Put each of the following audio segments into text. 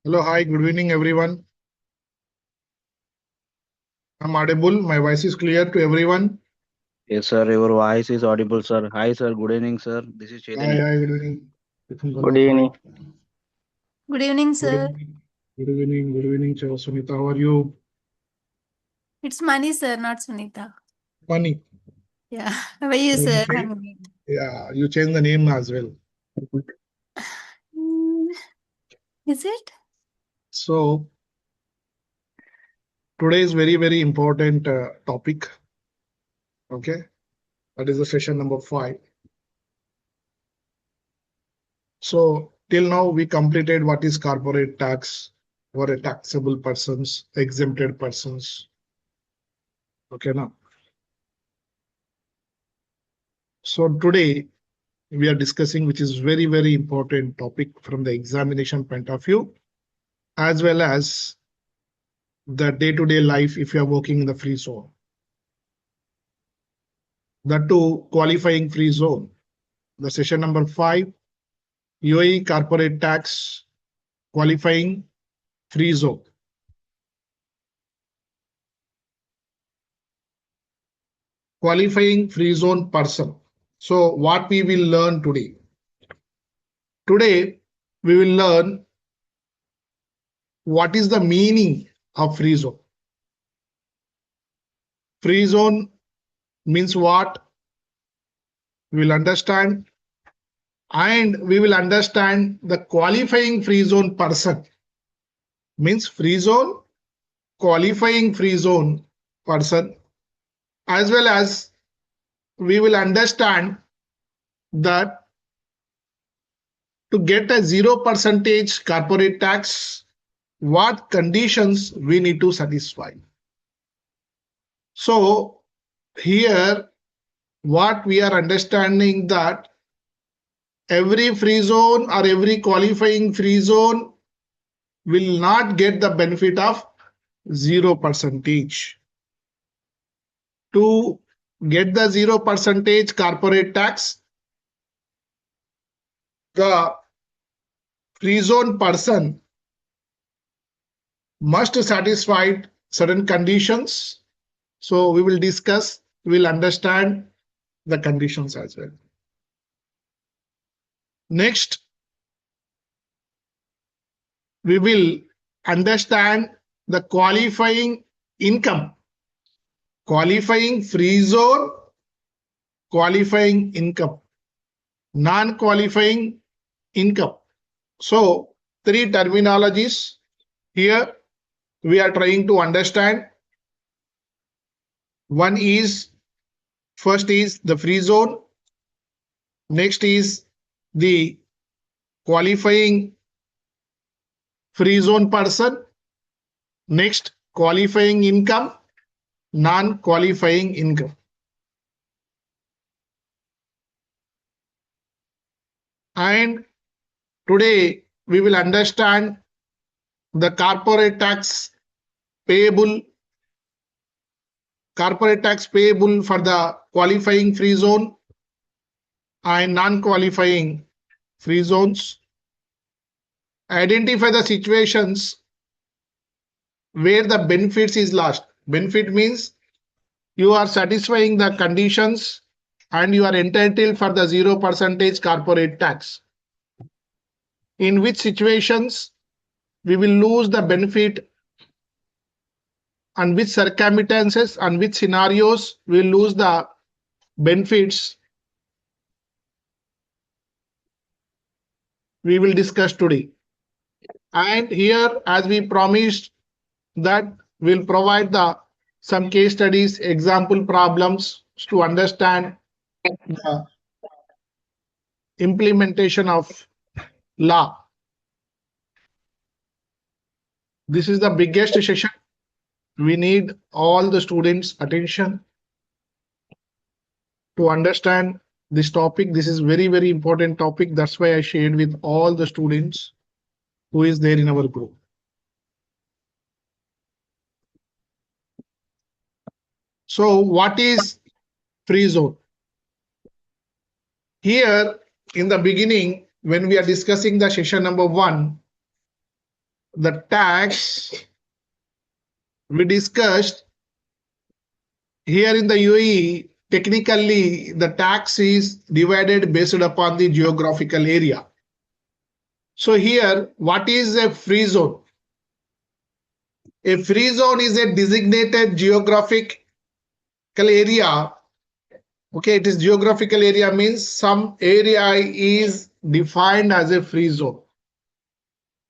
Hello, hi, good evening, everyone. I'm audible. My voice is clear to everyone. Yes, sir. Your voice is audible, sir. Hi, sir. Good evening, sir. This is Hi, Chaitanya. hi, good evening. Good evening. Good evening, Good sir. evening. Good evening. Good evening, Sunita. How are you? It's Mani, sir, not Sunita. Funny. Yeah. How are you, So you sir? change, yeah, you change the name as well. Mm, is it? So today is very important topic. Okay, that is the session number 5. So till now we completed what is corporate tax for a taxable persons, exempted persons. Okay, now. So today we are discussing, which is very important topic from the examination point of view, as well as the day-to-day life if you are working in the free zone. The two qualifying free zone. The session number 5, UAE corporate tax qualifying free zone. Qualifying free zone person. So what we will learn today? Today we will learn what is the meaning of free zone. Free zone means what? We will understand, and we will understand the qualifying free zone person means free zone, qualifying free zone person, as well as we will understand that to get a 0% corporate tax, what conditions we need to satisfy. So here what we are understanding that every free zone or every qualifying free zone will not get the benefit of 0%. To get the 0% corporate tax, the free zone person must satisfy certain conditions. So we will discuss, we will understand the conditions as well. Next, we will understand the qualifying income, qualifying free zone, qualifying income, non-qualifying income. So three terminologies here we are trying to understand. One is, first is the free zone, next is the qualifying free zone person, next qualifying income, non-qualifying income. And today we will understand the corporate tax payable for the qualifying free zone and non-qualifying free zones. Identify the situations where the benefits is lost. Benefit means you are satisfying the conditions and you are entitled for the 0% corporate tax. In which situations we will lose the benefit, and which circumstances and which scenarios we will lose the benefits, we will discuss today. And here, as we promised, that we'll provide the some case studies, example problems to understand the implementation of law. This is the biggest session. We need all the students' attention to understand this topic. This is very important topic. That's why I shared with all the students who is there in our group. So what is free zone? Here in the beginning, when we are discussing the session number 1, the tax we discussed here in the UAE, technically the tax is divided based upon the geographical area. So here, what is a free zone? A free zone is a designated geographical area. Okay, it is geographical area means some area is defined as a free zone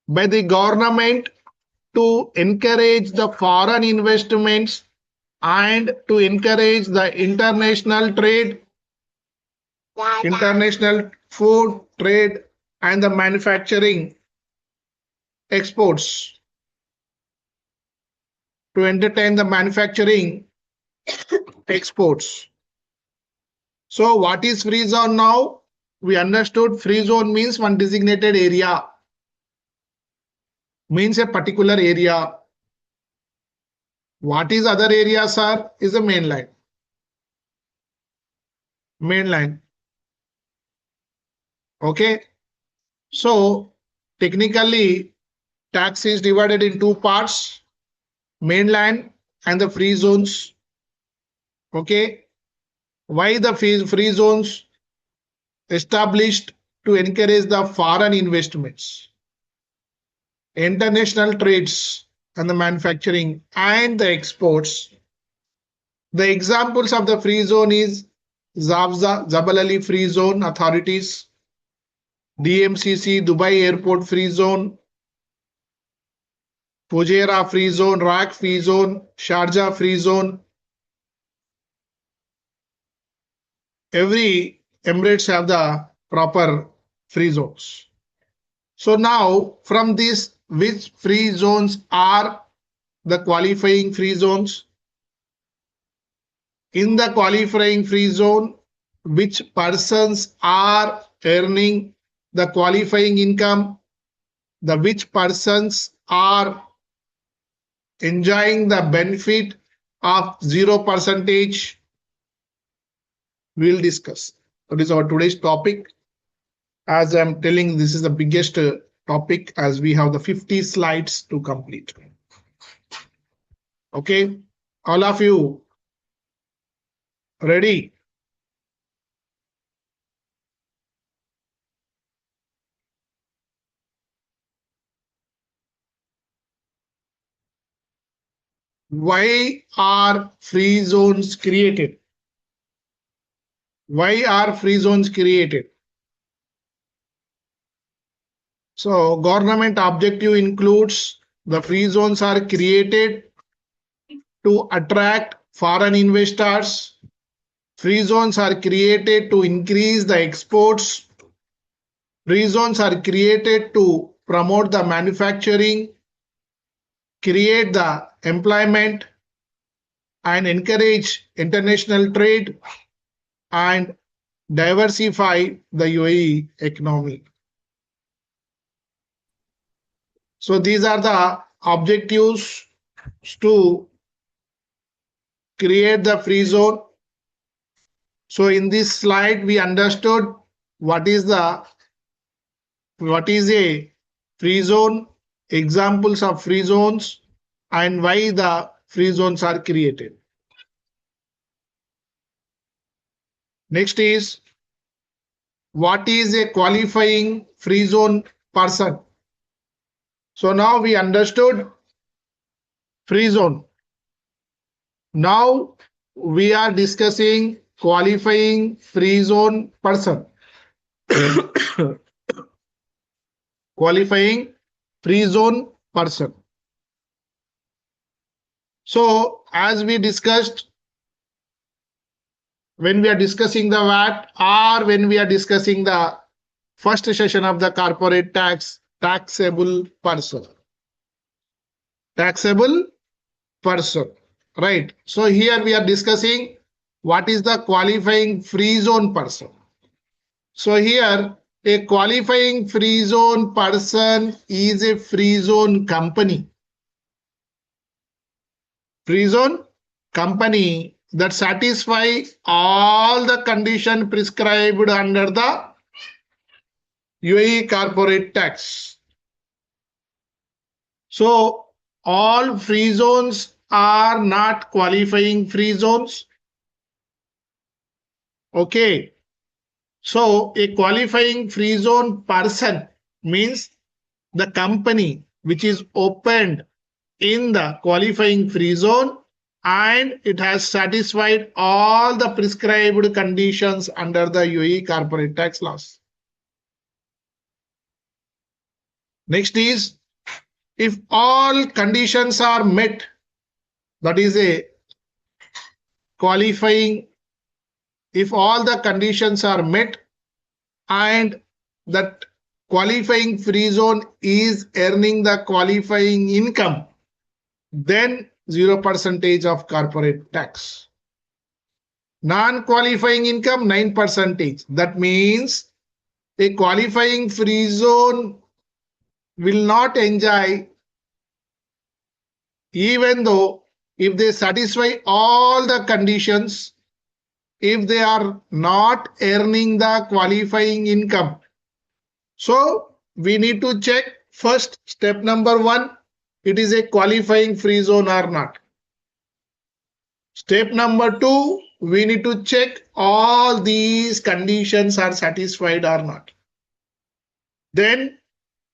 by the government to encourage the foreign investments and to encourage the international trade, international food trade, and the manufacturing exports, to entertain the manufacturing exports. So what is free zone now? We understood free zone means one designated area, means a particular area. What is other area, sir? Is the mainline. Mainline. Okay. So technically, tax is divided in two parts, mainland and the free zones. Okay. Why the free zones? Established to encourage the foreign investments, international trades, and the manufacturing and the exports. The examples of the free zone is Zabza, Jabal Ali Free Zone Authorities, DMCC, Dubai Airport Free Zone, Fujairah Free Zone, Iraq Free Zone, Sharjah Free Zone. Every Emirates have the proper free zones. So now from this, which free zones are the qualifying free zones? In the qualifying free zone, which persons are earning the qualifying income, the which persons are enjoying the benefit of 0%, we'll discuss. That is our today's topic. As I'm telling, this is the biggest topic as we have the 50 slides to complete. Okay, all of you ready? Why are free zones created? Why are free zones created? So government objective includes the free zones are created to attract foreign investors. Free zones are created to increase the exports. Free zones are created to promote the manufacturing, create the employment, and encourage international trade and diversify the UAE economy. So these are the objectives to create the free zone. So in this slide, we understood what is a free zone, examples of free zones, and why the free zones are created. Next is, what is a qualifying free zone person? So now we understood free zone. Now we are discussing qualifying free zone person. Qualifying free zone person. So as we discussed, when we are discussing the VAT or when we are discussing the first session of the corporate tax, taxable person. Taxable person, right? So here we are discussing what is the qualifying free zone person. So here a qualifying free zone person is a free zone company. Free zone company that satisfy all the conditions prescribed under the UAE corporate tax. So all free zones are not qualifying free zones. Okay. So a qualifying free zone person means the company which is opened in the qualifying free zone and it has satisfied all the prescribed conditions under the UAE corporate tax laws. Next is, if all conditions are met, that is a qualifying, if all the conditions are met and that qualifying free zone is earning the qualifying income, then 0% of corporate tax. Non-qualifying income 9%. That means a qualifying free zone will not enjoy, even though if they satisfy all the conditions, if they are not earning the qualifying income. So we need to check first, step number 1, it is a qualifying free zone or not. Step number 2, we need to check all these conditions are satisfied or not. Then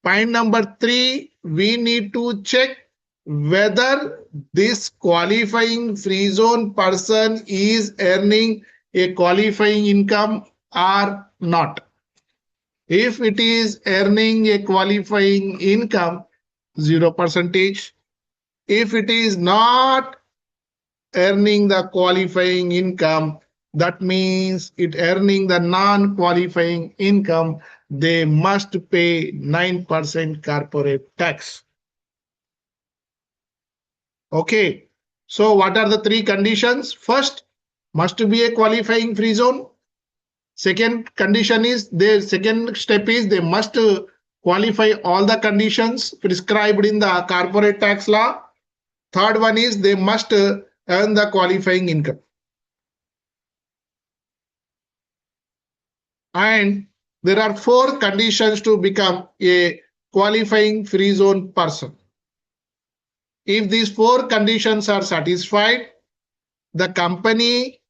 point number 3, we need to check whether this qualifying free zone person is earning a qualifying income or not. If it is earning a qualifying income, 0%. If it is not earning the qualifying income, that means it earning the non-qualifying income, they must pay 9% corporate tax. Okay, so what are the 3 conditions? First, must be a qualifying free zone. Second condition is, the second step is they must qualify all the conditions prescribed in the corporate tax law. Third one is they must earn the qualifying income. And there are 4 conditions to become a qualifying free zone person. If these 4 conditions are satisfied, the company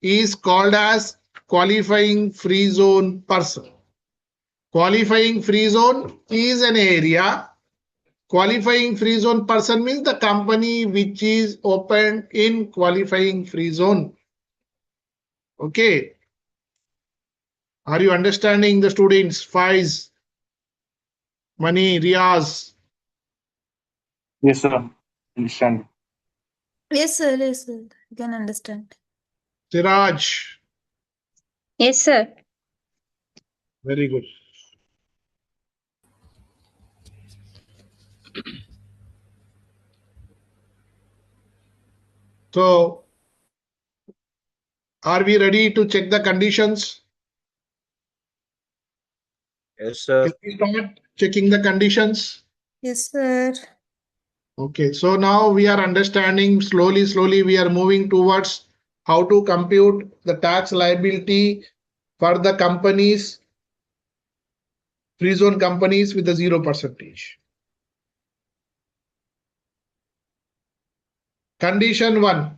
is called as qualifying free zone person. Qualifying free zone is an area. Qualifying free zone person means the company which is opened in qualifying free zone. Okay. Are you understanding, the students? Faiz, Mani, Riaz? Yes, sir. Understand. Yes, sir. Yes, sir. I can understand. Siraj? Yes, sir. Very good. So, are we ready to check the conditions? Yes, sir. Can we start checking the conditions? Yes, sir. Okay, so now we are understanding slowly we are moving towards how to compute the tax liability for the companies, free zone companies with the 0%. Condition 1.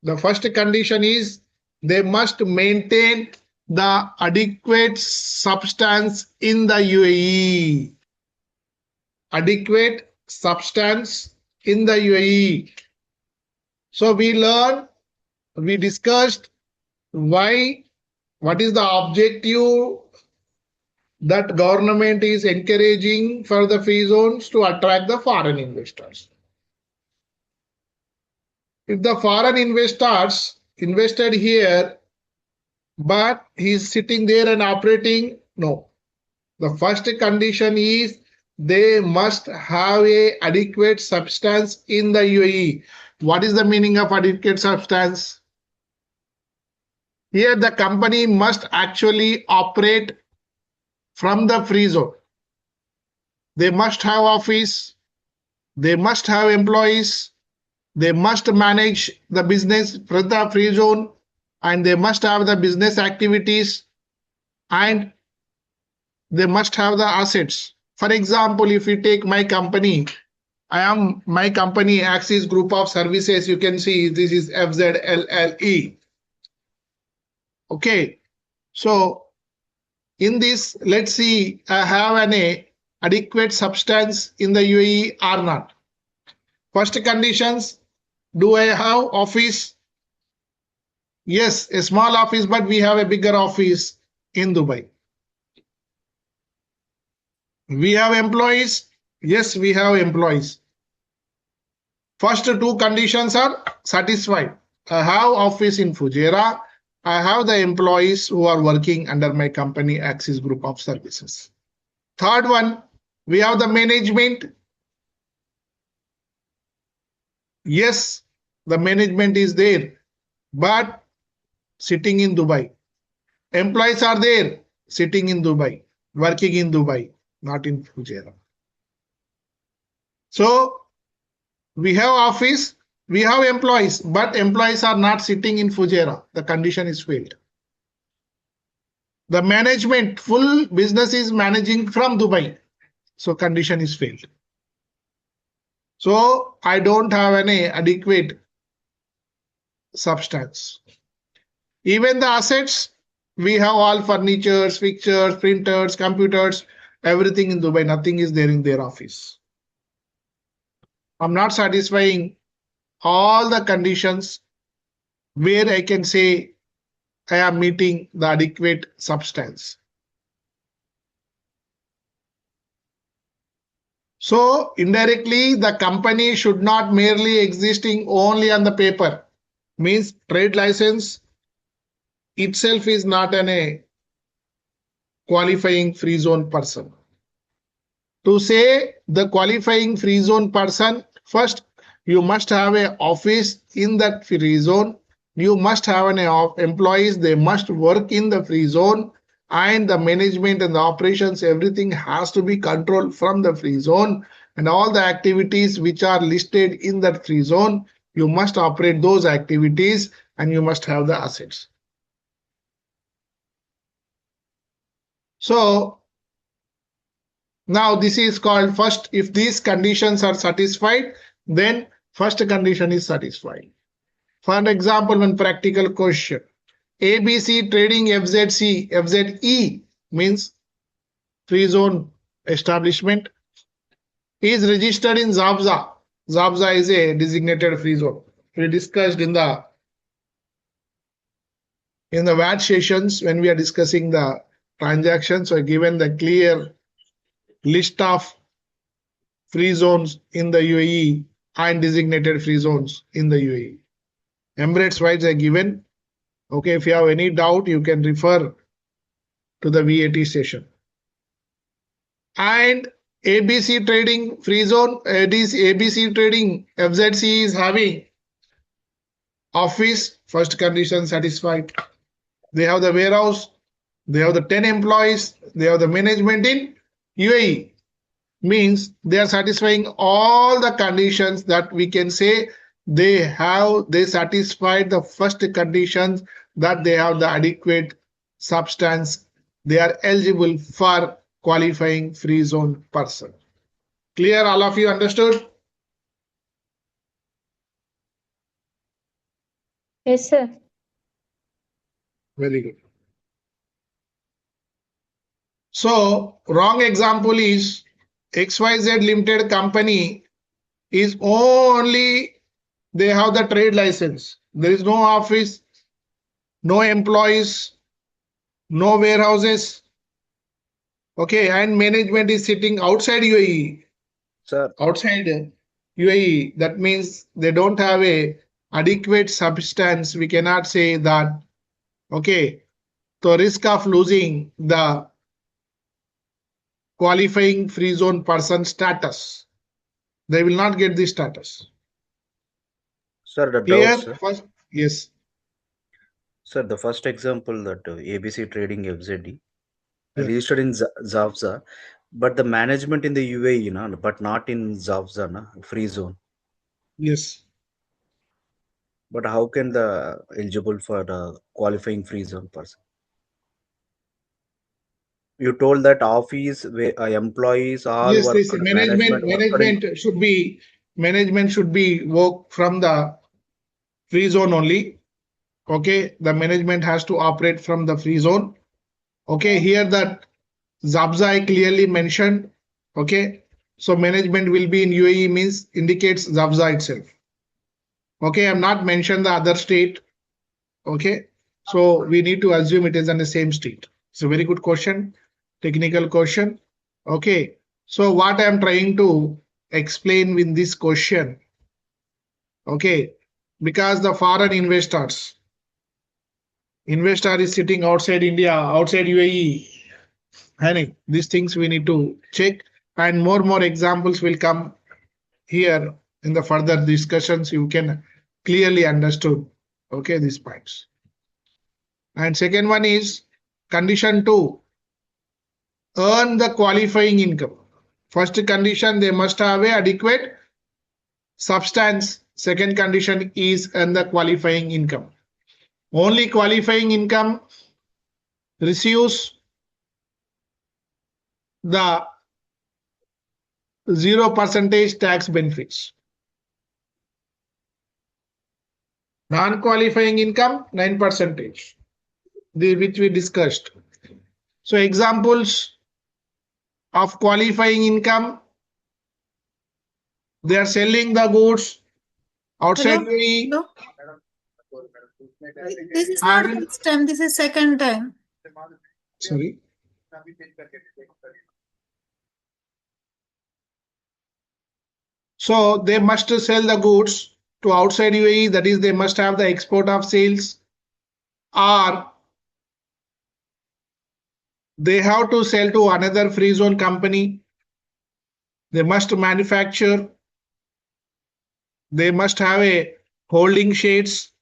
The first condition is they must maintain the adequate substance in the UAE. Adequate substance in the UAE. So we discussed what is the objective that government is encouraging for the free zones to attract the foreign investors. If the foreign investors invested here, but he's sitting there and operating, no. The first condition is they must have a adequate substance in the UAE. What is the meaning of adequate substance? Here the company must actually operate from the free zone. They must have office, they must have employees, they must manage the business from the free zone, and they must have the business activities, and they must have the assets For example, if you take my company, my company Axis Group of Services. You can see this is FZLLE. Okay, so in this, let's see, I have an adequate substance in the UAE or not. First conditions, do I have office? Yes, a small office, but we have a bigger office in Dubai. We have employees. Yes, we have employees. First two conditions are satisfied. I have office in Fujairah. I have the employees who are working under my company Axis Group of Services. Third one, we have the management. Yes, the management is there, but sitting in Dubai. Employees are there, sitting in Dubai, working in Dubai, not in Fujairah. So we have office, we have employees, but employees are not sitting in Fujairah. The condition is failed. The management, full business is managing from Dubai. So condition is failed. So I don't have any adequate substance. Even the assets, we have all furnitures, fixtures, printers, computers, everything in Dubai. Nothing is there in their office. I'm not satisfying all the conditions where I can say I am meeting the adequate substance. So indirectly, the company should not merely existing only on the paper. Means trade license itself is not a qualifying free zone person. To say the qualifying free zone person, first you must have an office in that free zone. You must have an employees, they must work in the free zone, and the management and the operations, everything has to be controlled from the free zone, and all the activities which are listed in that free zone, you must operate those activities and you must have the assets. So now this is called first. If these conditions are satisfied, then first condition is satisfied. For example, one practical question. ABC Trading FZC, FZE means free zone establishment is registered in Zabza. Zabza is a designated free zone. We discussed in the VAT sessions when we are discussing the transactions. So given the clear list of free zones in the UAE and designated free zones in the UAE. Emirates wise are given. Okay, if you have any doubt, you can refer to the VAT session. And ABC Trading Free Zone, ABC Trading FZC is having office, first condition satisfied. They have the warehouse, they have the 10 employees, they have the management in UAE. Means they are satisfying all the conditions that we can say they satisfied the first conditions that they have the adequate substance. They are eligible for qualifying free zone person. Clear? All of you understood? Yes, sir. Very good. So wrong example is XYZ Limited company is only they have the trade license. There is no office, no employees, no warehouses. Okay, and management is sitting outside UAE. Sir, Outside UAE, that means they don't have a adequate substance. We cannot say that. Okay, so risk of losing the qualifying free zone person status. They will not get the status. sir, the Clear? doubt, sir. First, yes. Sir, the first example that ABC Trading FZD Yeah. registered in Zavza, but the management in the UAE, but not in Zavza, free zone. Yes. But how can the eligible for the qualifying free zone person? You told that office employees all Yes, work this for the management worked in. management should be work from the free zone only. Okay, the management has to operate from the free zone. Okay, here that Zabza I clearly mentioned. Okay, so management will be in UAE means indicates Zabza itself. Okay, I'm not mentioned the other state. Okay, so we need to assume it is in the same state. It's a very good question, technical question. Okay, so what I'm trying to explain in this question, okay, because the foreign investor is sitting outside India, outside UAE, and these things we need to check, and more examples will come here in the further discussions. You can clearly understood, okay, these points. And second one is condition 2, earn the qualifying income. First condition, they must have a adequate substance. Second condition is earn the qualifying income. Only qualifying income receives the 0% tax benefits. Non-qualifying income 9%, which we discussed. So examples of qualifying income, they are selling the goods outside Hello? UAE. Hello? This is not And first time, this is second time. sorry. So they must sell the goods to outside UAE, that is, they must have the export of sales, or they have to sell to another free zone company. They must manufacture. They must have a holding shades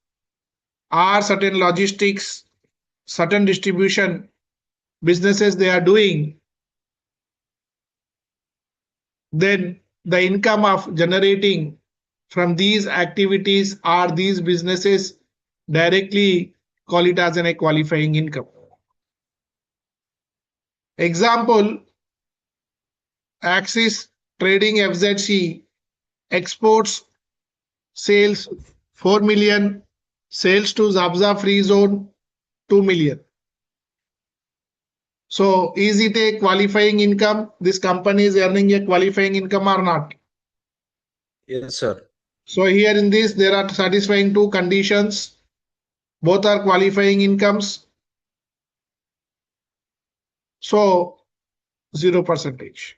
or certain logistics, certain distribution businesses they are doing. Then the income of generating from these activities or these businesses directly call it as a qualifying income. Example, Axis Trading FZC exports sales 4 million, sales to Zabza free zone 2 million. So is it a qualifying income? This company is earning a qualifying income or not? Yes, sir. So here in this, there are satisfying two conditions. Both are qualifying incomes. So 0%.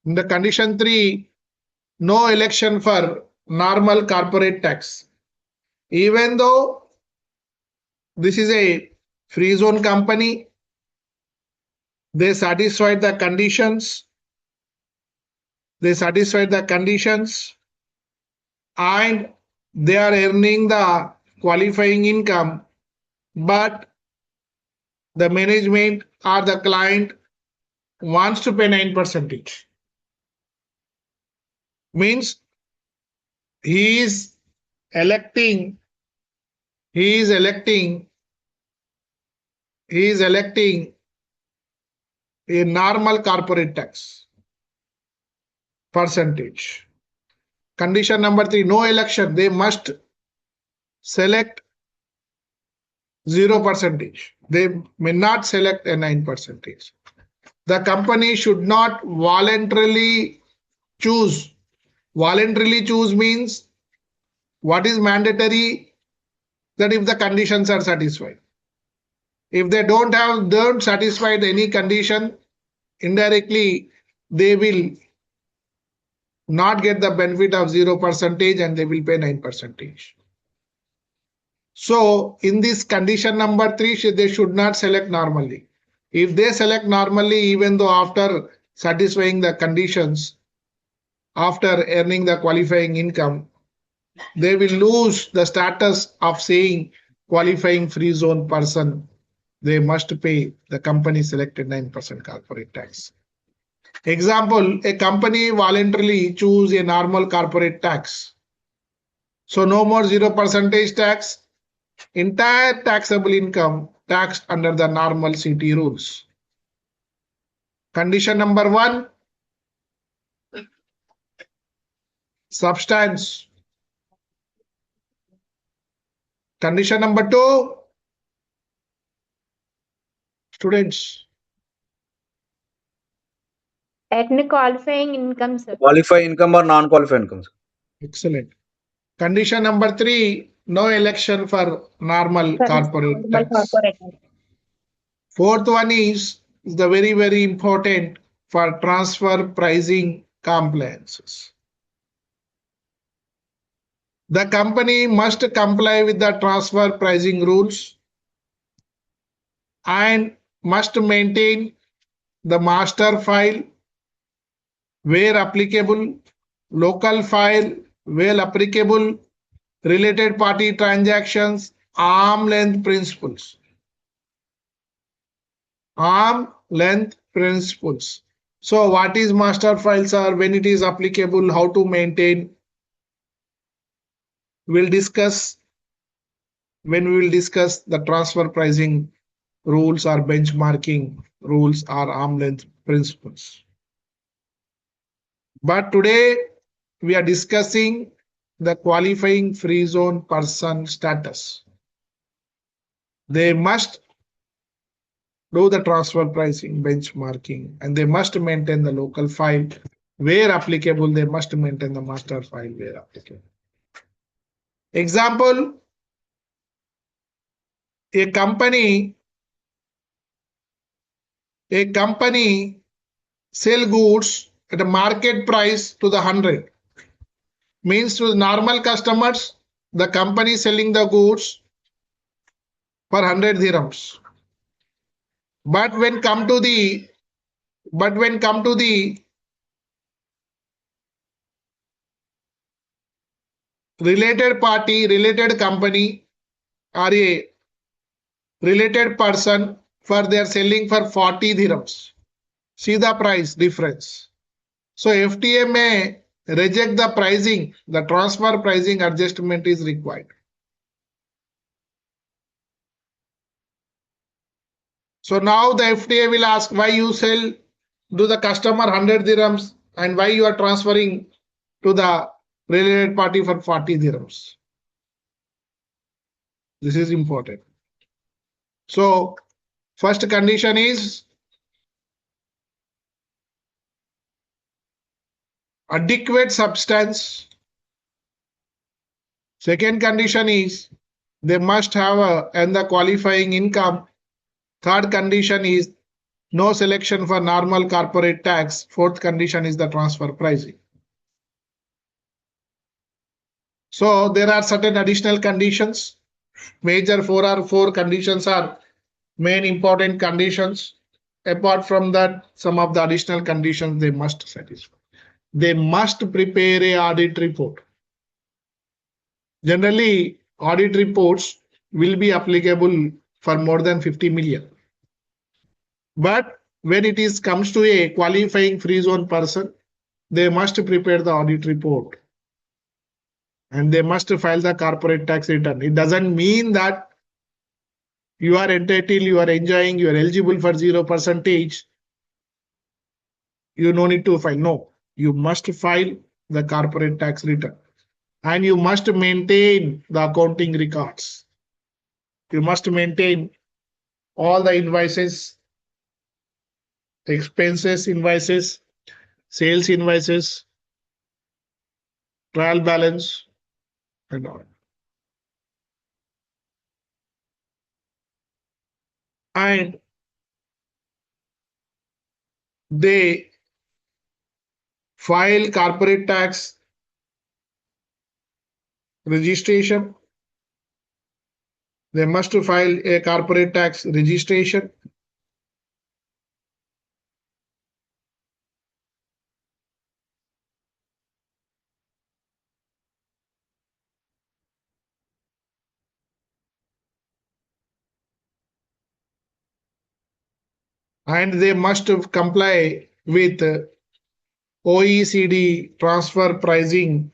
In the condition 3, no election for normal corporate tax. Even though this is a free zone company, they satisfied the conditions. They satisfied the conditions and they are earning the qualifying income, but the management or the client wants to pay 9%. Means he is electing a normal corporate tax percentage. Condition number 3, no election. They must select 0%. They may not select a 9%. The company should not voluntarily choose. Voluntarily choose means what is mandatory, that if the conditions are satisfied. If they don't satisfied any condition, indirectly they will not get the benefit of 0% and they will pay 9%. So in this condition number 3, they should not select normally. If they select normally, even though after satisfying the conditions, after earning the qualifying income, they will lose the status of saying qualifying free zone person. They must pay the company selected 9% corporate tax. Example, a company voluntarily choose a normal corporate tax. So no more 0% tax. Entire taxable income taxed under the normal city rules. Condition number 1, substance. Condition number 2, students. Ethnic qualifying income, sir. Qualify income or non-qualify income, sir? Excellent. Condition number 3, no election for normal corporate tax. Corporate. Fourth one is the very, very important for transfer pricing compliances. The company must comply with the transfer pricing rules and must maintain the master file where applicable, local file where applicable, related party transactions, arm length principles. Arm length principles. So what is master files are, when it is applicable, how to maintain? We'll discuss when we will discuss the transfer pricing rules or benchmarking rules or arm length principles. But today we are discussing the qualifying free zone person status. They must do the transfer pricing benchmarking and they must maintain the local file where applicable. They must maintain the master file where applicable. Example, a company sell goods at a market price to the 100, means to the normal customers the company selling the goods for 100 dirhams. But when come to the related party, related company or a related person, for they are selling for 40 dirhams. See the price difference. So FTA may reject the pricing, the transfer pricing adjustment is required. So now the FTA will ask why you sell to the customer 100 dirhams and why you are transferring to the related party for 40 dirhams. This is important. So first condition is adequate substance. Second condition is they must have and the qualifying income. Third condition is no selection for normal corporate tax. Fourth condition is the transfer pricing. So there are certain additional conditions. Major four conditions are main important conditions. Apart from that, some of the additional conditions they must satisfy. They must prepare an audit report. Generally, audit reports will be applicable for more than 50 million. But when it comes to a qualifying free zone person, they must prepare the audit report and they must file the corporate tax return. It doesn't mean that you are entitled, you are enjoying, you are eligible for 0%. You no need to file. No, you must file the corporate tax return and you must maintain the accounting records. You must maintain all the invoices, expenses invoices, sales invoices, trial balance, and all. And they file corporate tax registration. They must file a corporate tax registration. And they must comply with OECD transfer pricing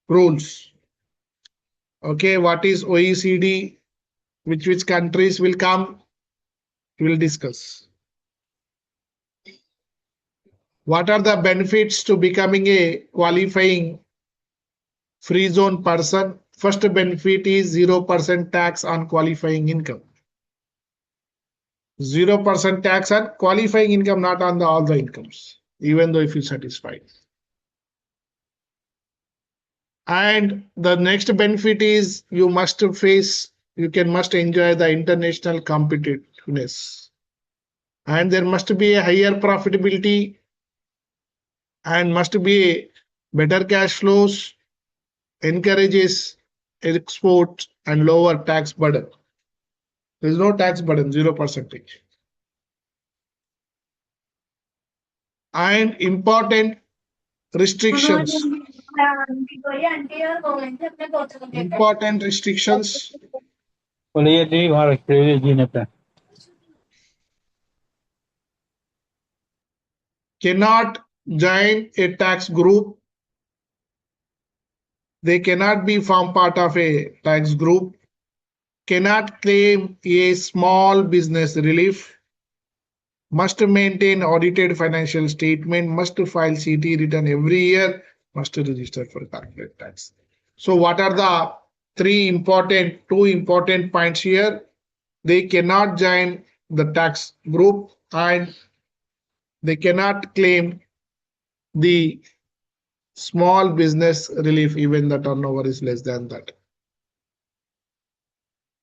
rules. Okay, what is OECD? Which countries will come? We will discuss. What are the benefits to becoming a qualifying free zone person? First benefit is 0% tax on qualifying income. 0% tax on qualifying income, not on all the incomes, even though if you satisfy. And the next benefit is you must enjoy the international competitiveness. And there must be a higher profitability and must be better cash flows, encourages export and lower tax burden. There is no tax burden, 0%. And important restrictions. Important restrictions. Cannot join a tax group. They cannot be form part of a tax group. Cannot claim a small business relief. Must maintain audited financial statement. Must file CT return every year. Must register for corporate tax. So what are the two important points here? They cannot join the tax group and they cannot claim the small business relief even the turnover is less than that.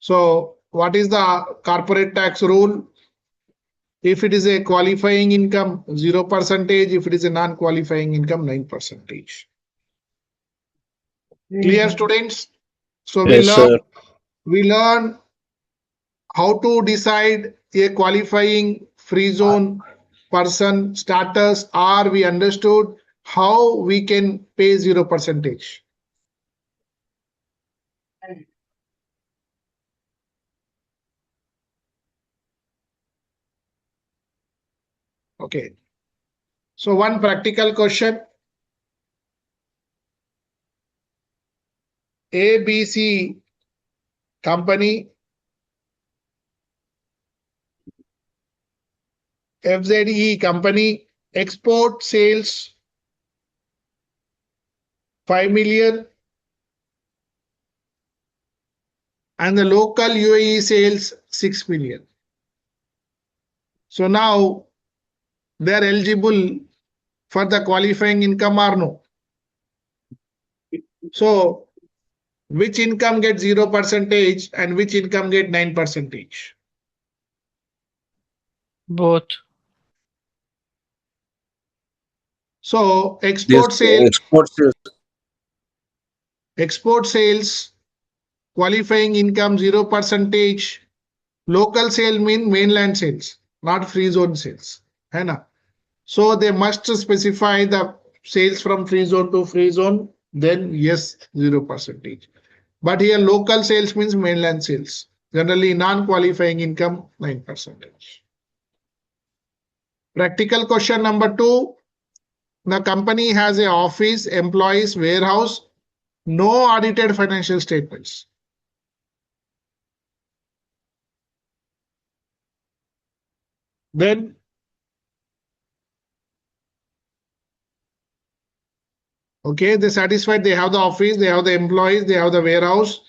So what is the corporate tax rule? If it is a qualifying income, 0%. If it is a non-qualifying income, 9%. Clear, students? So we learn how to decide a qualifying free zone person status, or we understood how we can pay 0%. Okay. So one practical question. ABC company, FZE company, export sales 5 million and the local UAE sales 6 million. So now they are eligible for the qualifying income or no? So which income get 0% and which income get 9%? Both. So export sales qualifying income 0%. Local sale mean mainland sales, not free zone sales. है ना? So they must specify the sales from free zone to free zone, then yes, 0%. But here local sales means mainland sales. Generally non-qualifying income 9%. Practical question number 2. The company has an office, employees, warehouse, no audited financial statements. Then okay, they satisfied, they have the office, they have the employees, they have the warehouse,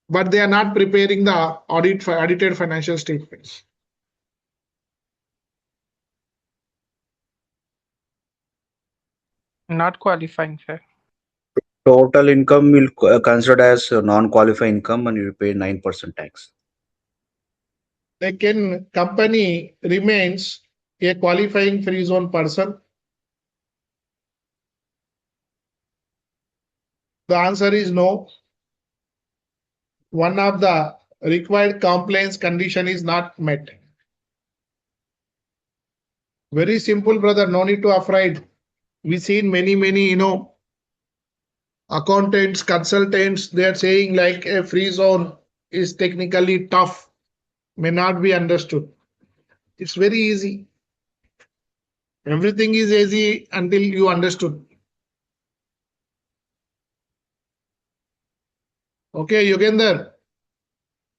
but they are not preparing the audited financial statements. Not qualifying, sir. Total income will considered as non-qualifying income and you pay 9% tax. Can company remains a qualifying free zone person? The answer is no. One of the required compliance condition is not met. Very simple, brother. No need to afraid. We've seen many, accountants, consultants, they are saying like a free zone is technically tough, may not be understood. It's very easy. Everything is easy until you understood. Okay, Yogender.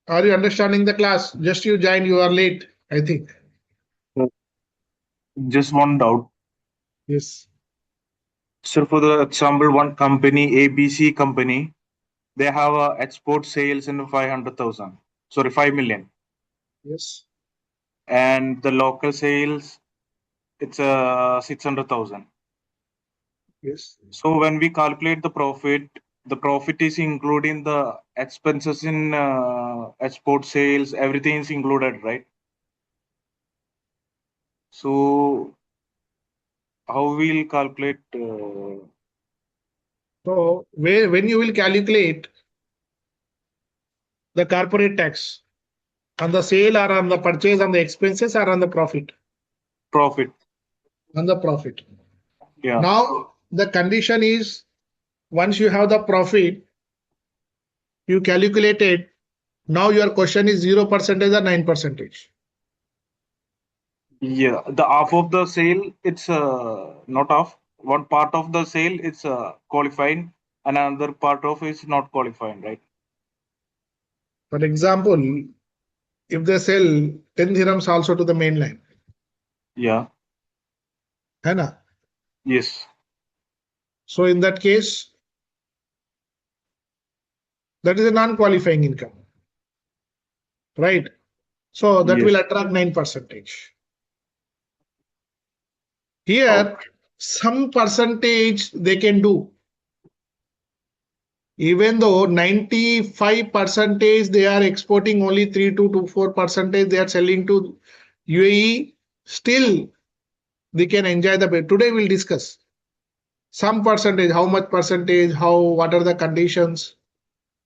Are you understanding the class? Just you joined, you are late, I think. Just one doubt. Yes. So for the example, one company, ABC company, they have a export sales in 500,000. Sorry, 5 million. Yes. And the local sales, it's 600,000. Yes. So when we calculate the profit is including the expenses in export sales, everything is included, right? So how we'll calculate? So when you will calculate the corporate tax on the sale or on the purchase, on the expenses or on the profit? Profit. On the profit. Yeah. Now the condition is once you have the profit, you calculate it. Now your question is 0% or 9%. Yeah. The half of the sale, it's not half. One part of the sale, it's qualifying, and another part of is not qualifying, right? For example, if they sell 10 dirhams also to the mainland, Yeah. है ना? Yes. So in that case, that is a non-qualifying income, right? So that will Yes. attract 9%. Here, Okay. some percentage they can do. Even though 95% they are exporting, only 3 to 4% they are selling to UAE, still they can enjoy the bed. Today we'll discuss some percentage, how much percentage, what are the conditions,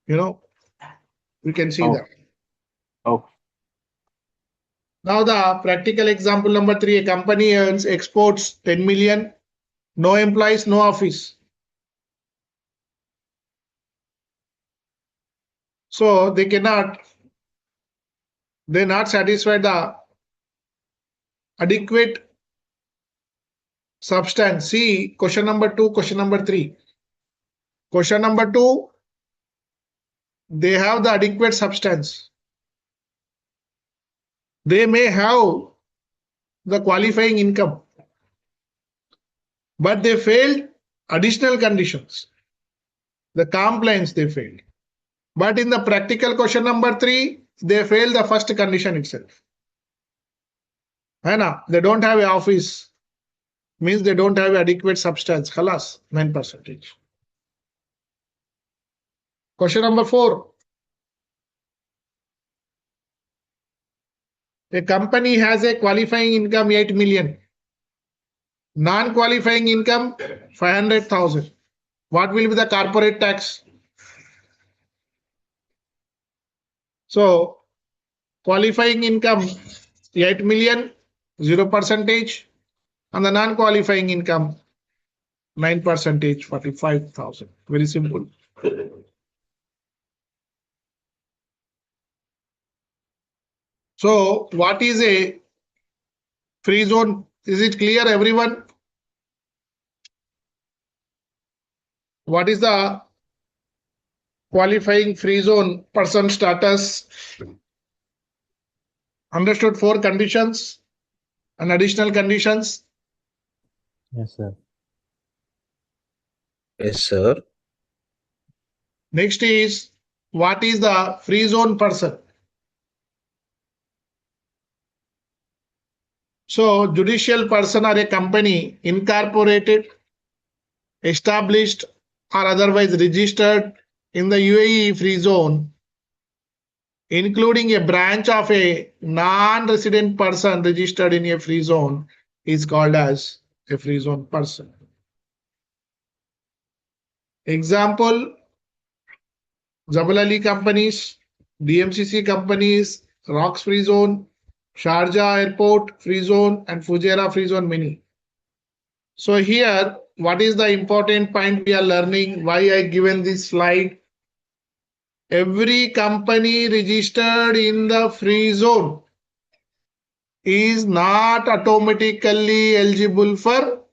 we can see Oh. that. Oh. Now the practical example number 3, a company earns exports 10 million, no employees, no office. So they're not satisfied the adequate substance. See question number 2, question number 3. Question number 2, they have the adequate substance. They may have the qualifying income, but they failed additional conditions. The compliance they failed. But in the practical question number 3, they failed the first condition itself. They don't have an office, means they don't have adequate substance. Khalas, 9%. Question number 4. A company has a qualifying income 8 million. Non-qualifying income 500,000. What will be the corporate tax? So qualifying income 8 million, 0%, and the non-qualifying income 9%, 45,000. Very simple. So what is a free zone? Is it clear, everyone? What is the qualifying free zone person status? Understood 4 conditions and additional conditions. Yes, sir. Yes, sir. Next is what is the free zone person? So judicial person or a company incorporated, established or otherwise registered in the UAE free zone, including a branch of a non-resident person registered in a free zone, is called as a free zone person. Example, Jabal Ali companies, DMCC companies, Rocks free zone, Sharjah airport free zone, and Fujairah free zone mini. So here, what is the important point we are learning? Why I given this slide? Every company registered in the free zone is not automatically eligible for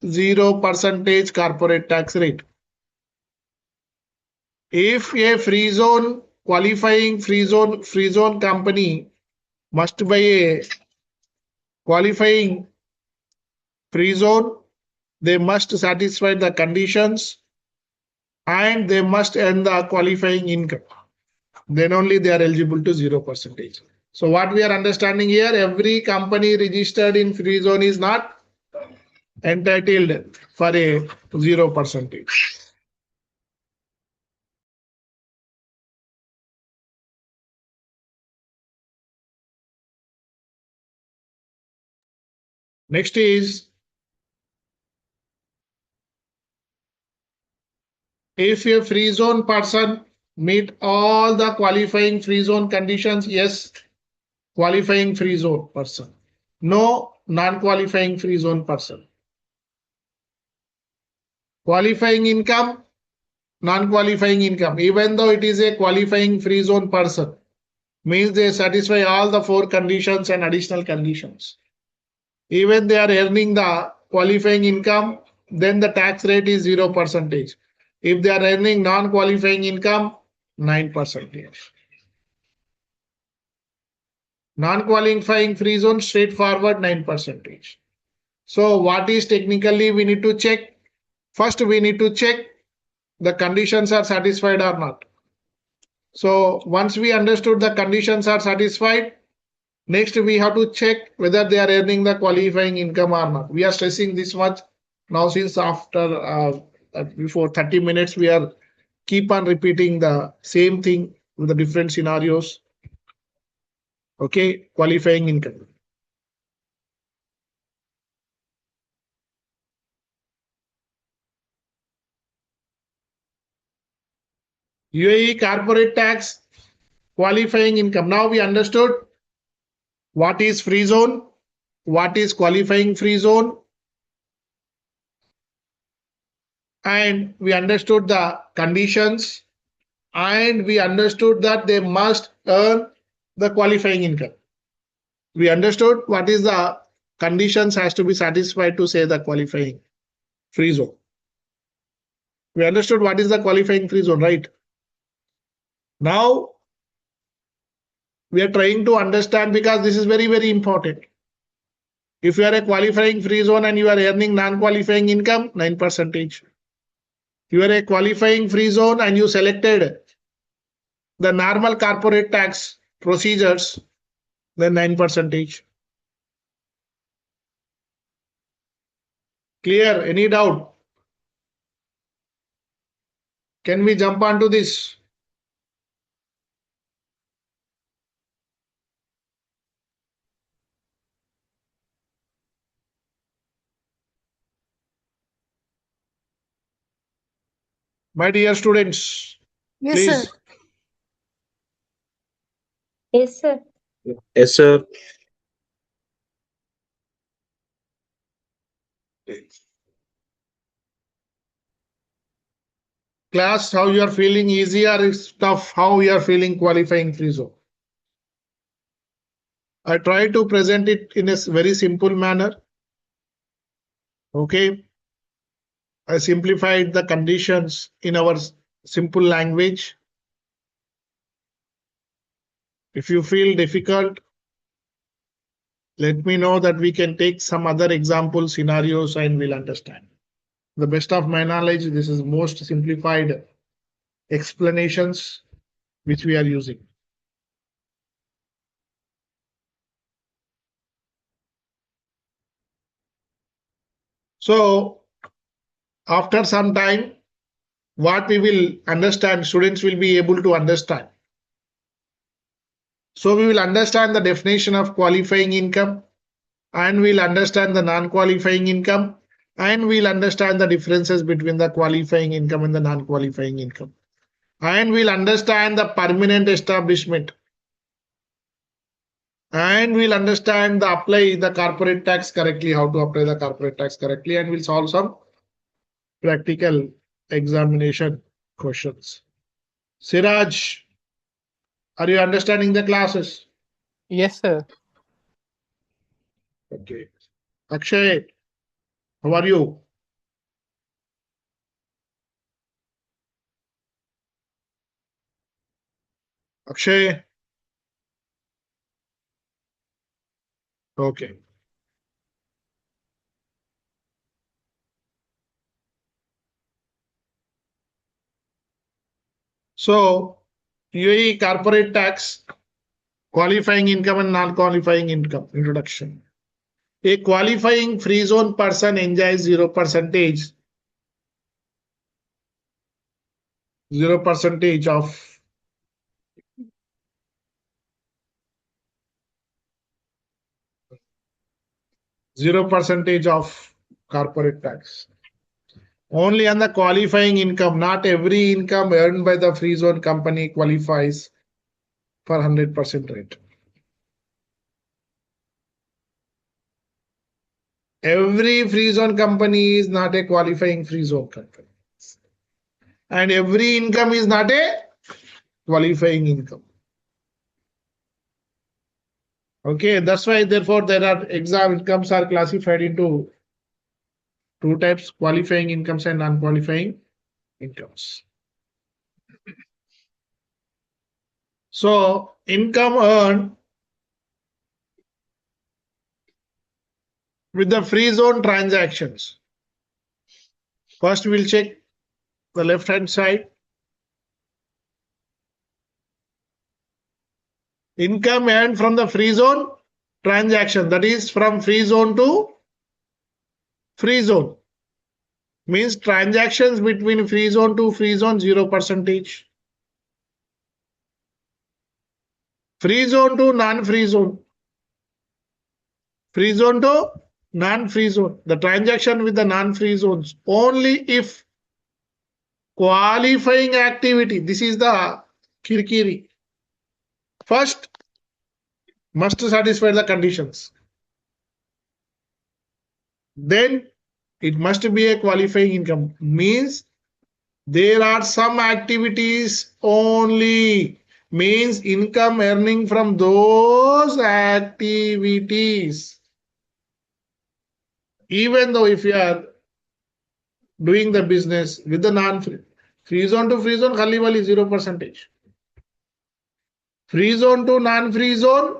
0% corporate tax rate. If a free zone qualifying free zone company must buy a qualifying free zone. They must satisfy the conditions and they must earn the qualifying income. Then only they are eligible to 0%. So what we are understanding here, every company registered in free zone is not entitled for a 0%. Next is, if a free zone person meet all the qualifying free zone conditions, yes, qualifying free zone person. No, non-qualifying free zone person. Qualifying income, non-qualifying income, even though it is a qualifying free zone person, means they satisfy all the 4 conditions and additional conditions. Even they are earning the qualifying income, then the tax rate is 0%. If they are earning non-qualifying income, 9%. Non-qualifying free zone, straightforward 9%. So what is technically we need to check? First, we need to check the conditions are satisfied or not. So once we understood the conditions are satisfied, next we have to check whether they are earning the qualifying income or not. We are stressing this much now since after before 30 minutes we are keep on repeating the same thing with the different scenarios. Okay, qualifying income. UAE corporate tax, qualifying income. Now we understood what is free zone, what is qualifying free zone, and we understood the conditions, and we understood that they must earn the qualifying income. We understood what is the conditions has to be satisfied to say the qualifying free zone. We understood what is the qualifying free zone, right? Now we are trying to understand, because this is very, very important. If you are a qualifying free zone and you are earning non-qualifying income, 9%. You are a qualifying free zone and you selected the normal corporate tax procedures, then 9%. Clear? Any doubt? Can we jump onto this? My dear students, Yes, please. sir. Yes, sir. Yes, sir. Class, how you are feeling? Easy or is tough? How you are feeling qualifying free zone? I try to present it in a very simple manner. Okay. I simplified the conditions in our simple language. If you feel difficult, let me know that we can take some other example scenarios and we'll understand. The best of my knowledge, this is most simplified explanations which we are using. So after some time, what we will understand, students will be able to understand. So we will understand the definition of qualifying income, and we'll understand the non-qualifying income, and we'll understand the differences between the qualifying income and the non-qualifying income. And we'll understand the permanent establishment. And we'll understand the apply the corporate tax correctly, how to apply the corporate tax correctly, and we'll solve some practical examination questions. Siraj, are you understanding the classes? Yes, sir. Okay. Akshay, how are you? Akshay. Okay. So, UAE corporate tax, qualifying income and non-qualifying income. Introduction. A qualifying free zone person enjoys 0% of 0% of corporate tax. Only on the qualifying income, not every income earned by the free zone company qualifies for 100% rate. Every free zone company is not a qualifying free zone company. And every income is not a qualifying income. Okay, that's why therefore there are exam incomes are classified into two types, qualifying incomes and non-qualifying incomes. So income earned with the free zone transactions. First we'll check the left hand side. Income earned from the free zone transaction, that is from free zone to free zone. Means transactions between free zone to free zone 0%. Free zone to non-free zone. Free zone to non-free zone. The transaction with the non-free zones only if qualifying activity. This is the kirkiri. First, must satisfy the conditions. Then it must be a qualifying income. Means there are some activities only. Means income earning from those activities. Even though if you are doing the business with the non-free, free zone to free zone, khali wali 0%. Free zone to non-free zone,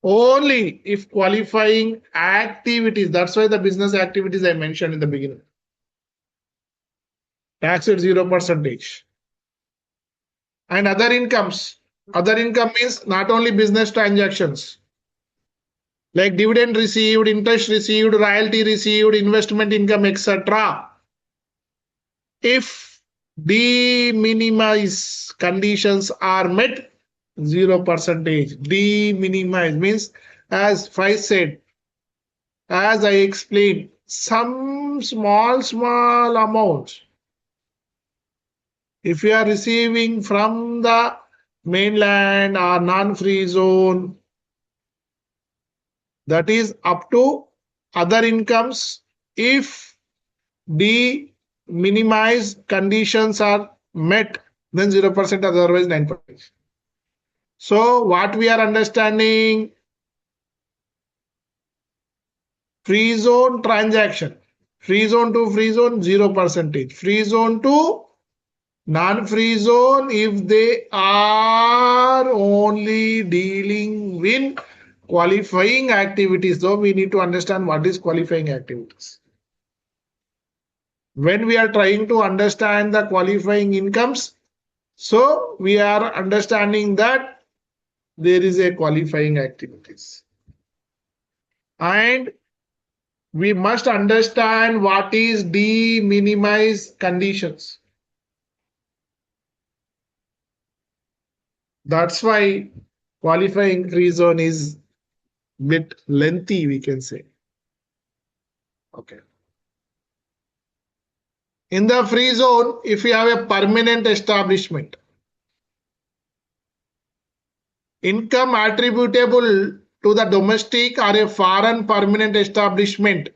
only if qualifying activities. That's why the business activities I mentioned in the beginning. Tax at 0%. And other incomes. Other income means not only business transactions. Like dividend received, interest received, royalty received, investment income, etc. If de minimis conditions are met, 0%. De minimis means, as Faiz said, as I explained, some small amounts. If you are receiving from the mainland or non-free zone, that is up to other incomes. If the minimized conditions are met, then 0%, otherwise 9%. So what we are understanding, free zone transaction, free zone to free zone 0%, free zone to non-free zone if they are only dealing with qualifying activities. So we need to understand what is qualifying activities. When we are trying to understand the qualifying incomes, so we are understanding that there is a qualifying activities. And we must understand what is de minimis conditions. That's why qualifying free zone is bit lengthy, we can say. Okay. In the free zone, if you have a permanent establishment, income attributable to the domestic or a foreign permanent establishment,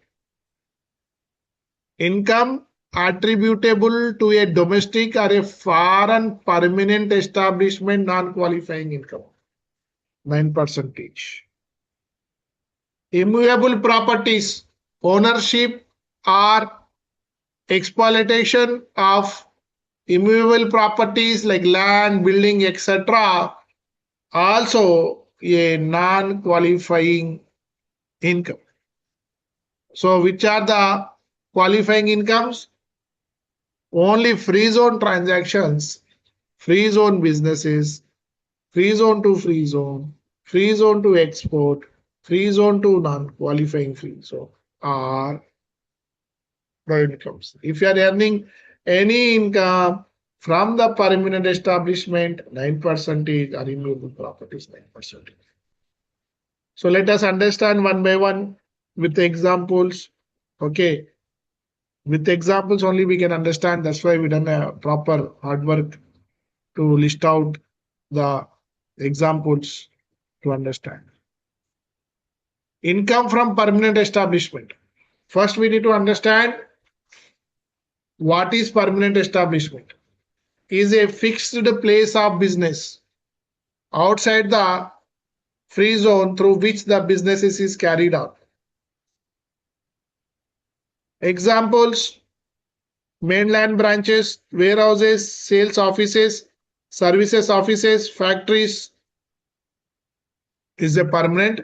income attributable to a domestic or a foreign permanent establishment, non-qualifying income, 9%. Immovable properties, ownership or exploitation of immovable properties like land, building, etc. also a non-qualifying income. So which are the qualifying incomes? Only free zone transactions, free zone businesses, free zone to free zone, free zone to export, free zone to non-qualifying free zone are the incomes. If you are earning any income from the permanent establishment, 9% are immovable properties, 9%. So let us understand one by one with examples. Okay. With examples only we can understand. That's why we done a proper hard work to list out the examples to understand. Income from permanent establishment. First, we need to understand what is permanent establishment. Is a fixed place of business outside the free zone through which the business is carried out. Examples: mainland branches, warehouses, sales offices, services offices, factories is a permanent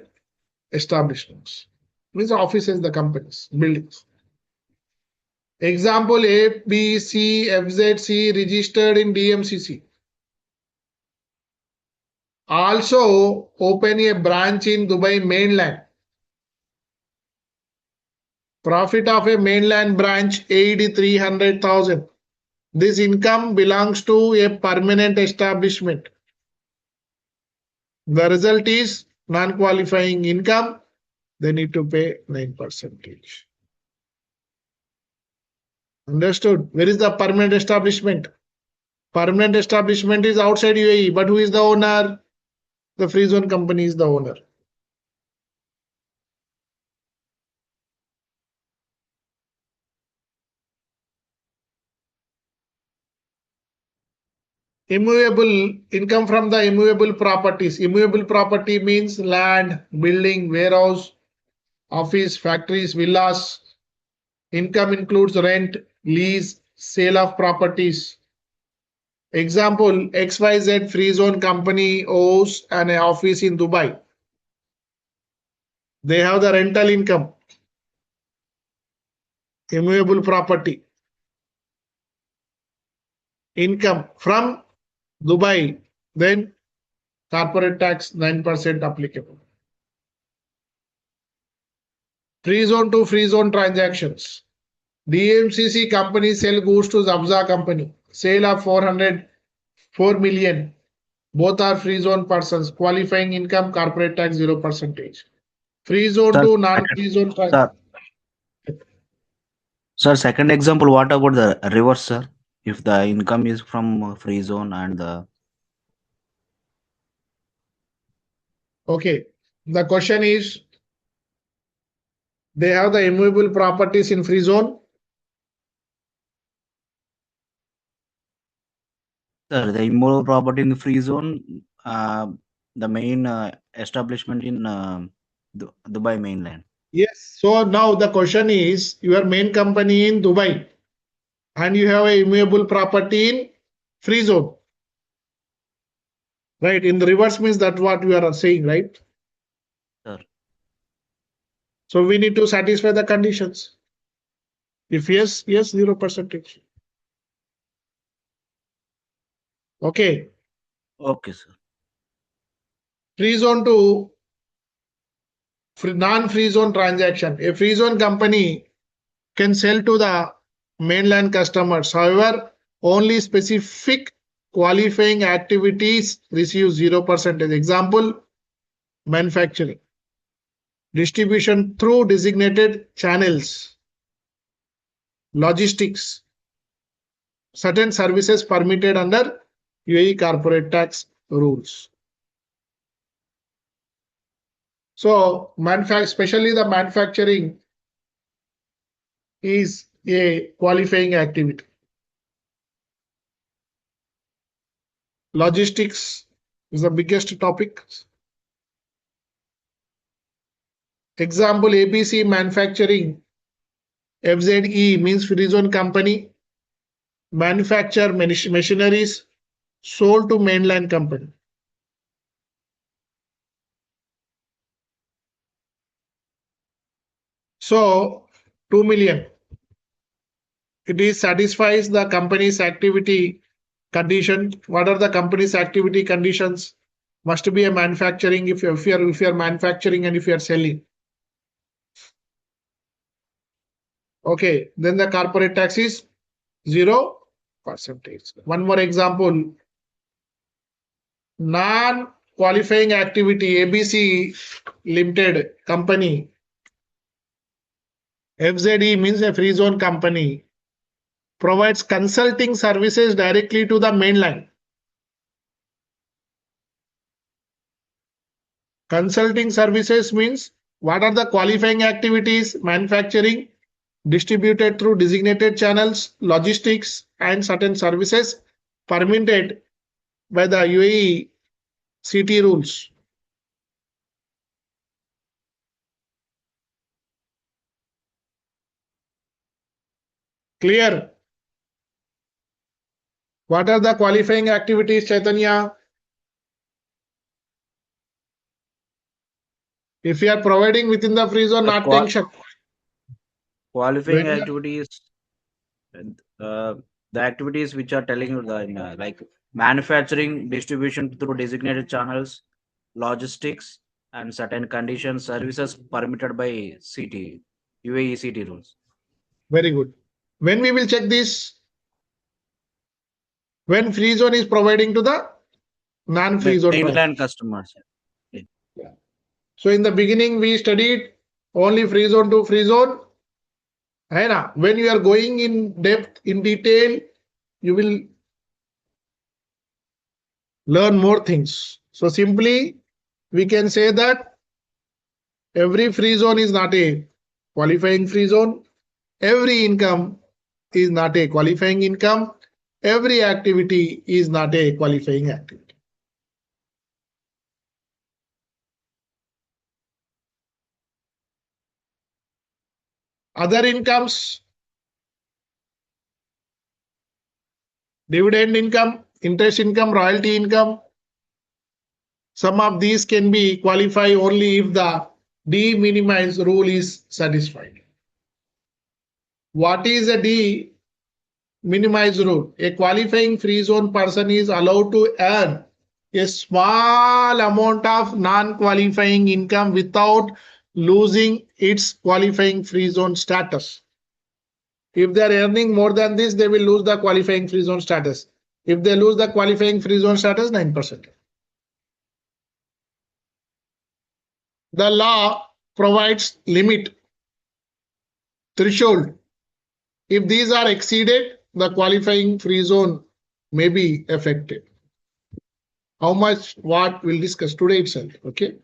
establishments. Means offices, the companies, buildings. Example: A, B, C, FZC registered in DMCC. Also open a branch in Dubai mainland. Profit of a mainland branch 300,000. This income belongs to a permanent establishment. The result is non-qualifying income. They need to pay 9%. Understood? Where is the permanent establishment? Permanent establishment is outside UAE, but who is the owner? The free zone company is the owner. Immovable income from the immovable properties. Immovable property means land, building, warehouse, office, factories, villas. Income includes rent, lease, sale of properties. Example: XYZ free zone company owns an office in Dubai. They have the rental income, immovable property, income from Dubai, then corporate tax 9% applicable. Free zone to free zone transactions. DMCC company sell goods to Zabza company. Sale of 4 million. Both are free zone persons. Qualifying income, corporate tax 0%. Free zone Sir, to non-free zone transactions. Sir, second example, what about the reverse, sir? If the income is from free zone and the Okay. The question is, they have the immovable properties in free zone. sir, the immovable property in the free zone, the main establishment in Dubai mainland. Yes. So now the question is, your main company in Dubai and you have a immovable property in free zone. Right. In the reverse means that what we are saying, right? Sir. So we need to satisfy the conditions. If yes, yes, 0%. Okay. Okay, sir. Free zone to non-free zone transaction. A free zone company can sell to the mainland customers. However, only specific qualifying activities receive 0%. Example: manufacturing, distribution through designated channels, logistics, certain services permitted under UAE corporate tax rules. So, especially the manufacturing is a qualifying activity. Logistics is the biggest topic. Example: ABC Manufacturing, FZE means free zone company. manufacture machineries sold to mainland company. So 2 million. It is satisfies the company's activity condition. What are the company's activity conditions? Must be a manufacturing if you're manufacturing and if you're selling. Okay, then the corporate tax is 0%. One more example. Non-qualifying activity ABC Limited company. FZE means a free zone company. Provides consulting services directly to the mainland. Consulting services means what are the qualifying activities? Manufacturing, distributed through designated channels, logistics, and certain services permitted by the UAE CT rules. Clear? What are the qualifying activities, Chaitanya? If you are providing within the free zone, not tension. Qualifying When- activities, the activities which are telling you like manufacturing, distribution through designated channels, logistics, and certain conditions, services permitted by CT, UAE CT rules. Very good. When we will check this? When free zone is providing to the non-free zone. Mainland customers. So in the beginning, we studied only free zone to free zone. When you are going in depth, in detail, you will learn more things. So simply, we can say that every free zone is not a qualifying free zone. Every income is not a qualifying income. Every activity is not a qualifying activity. Other incomes, dividend income, interest income, royalty income. Some of these can be qualified only if the de-minimize rule is satisfied. What is a de-minimize rule? A qualifying free zone person is allowed to earn a small amount of non-qualifying income without losing its qualifying free zone status. If they are earning more than this, they will lose the qualifying free zone status. If they lose the qualifying free zone status, 9%. The law provides limit, threshold. If these are exceeded, the qualifying free zone may be affected. How much, what we'll discuss today itself. Okay.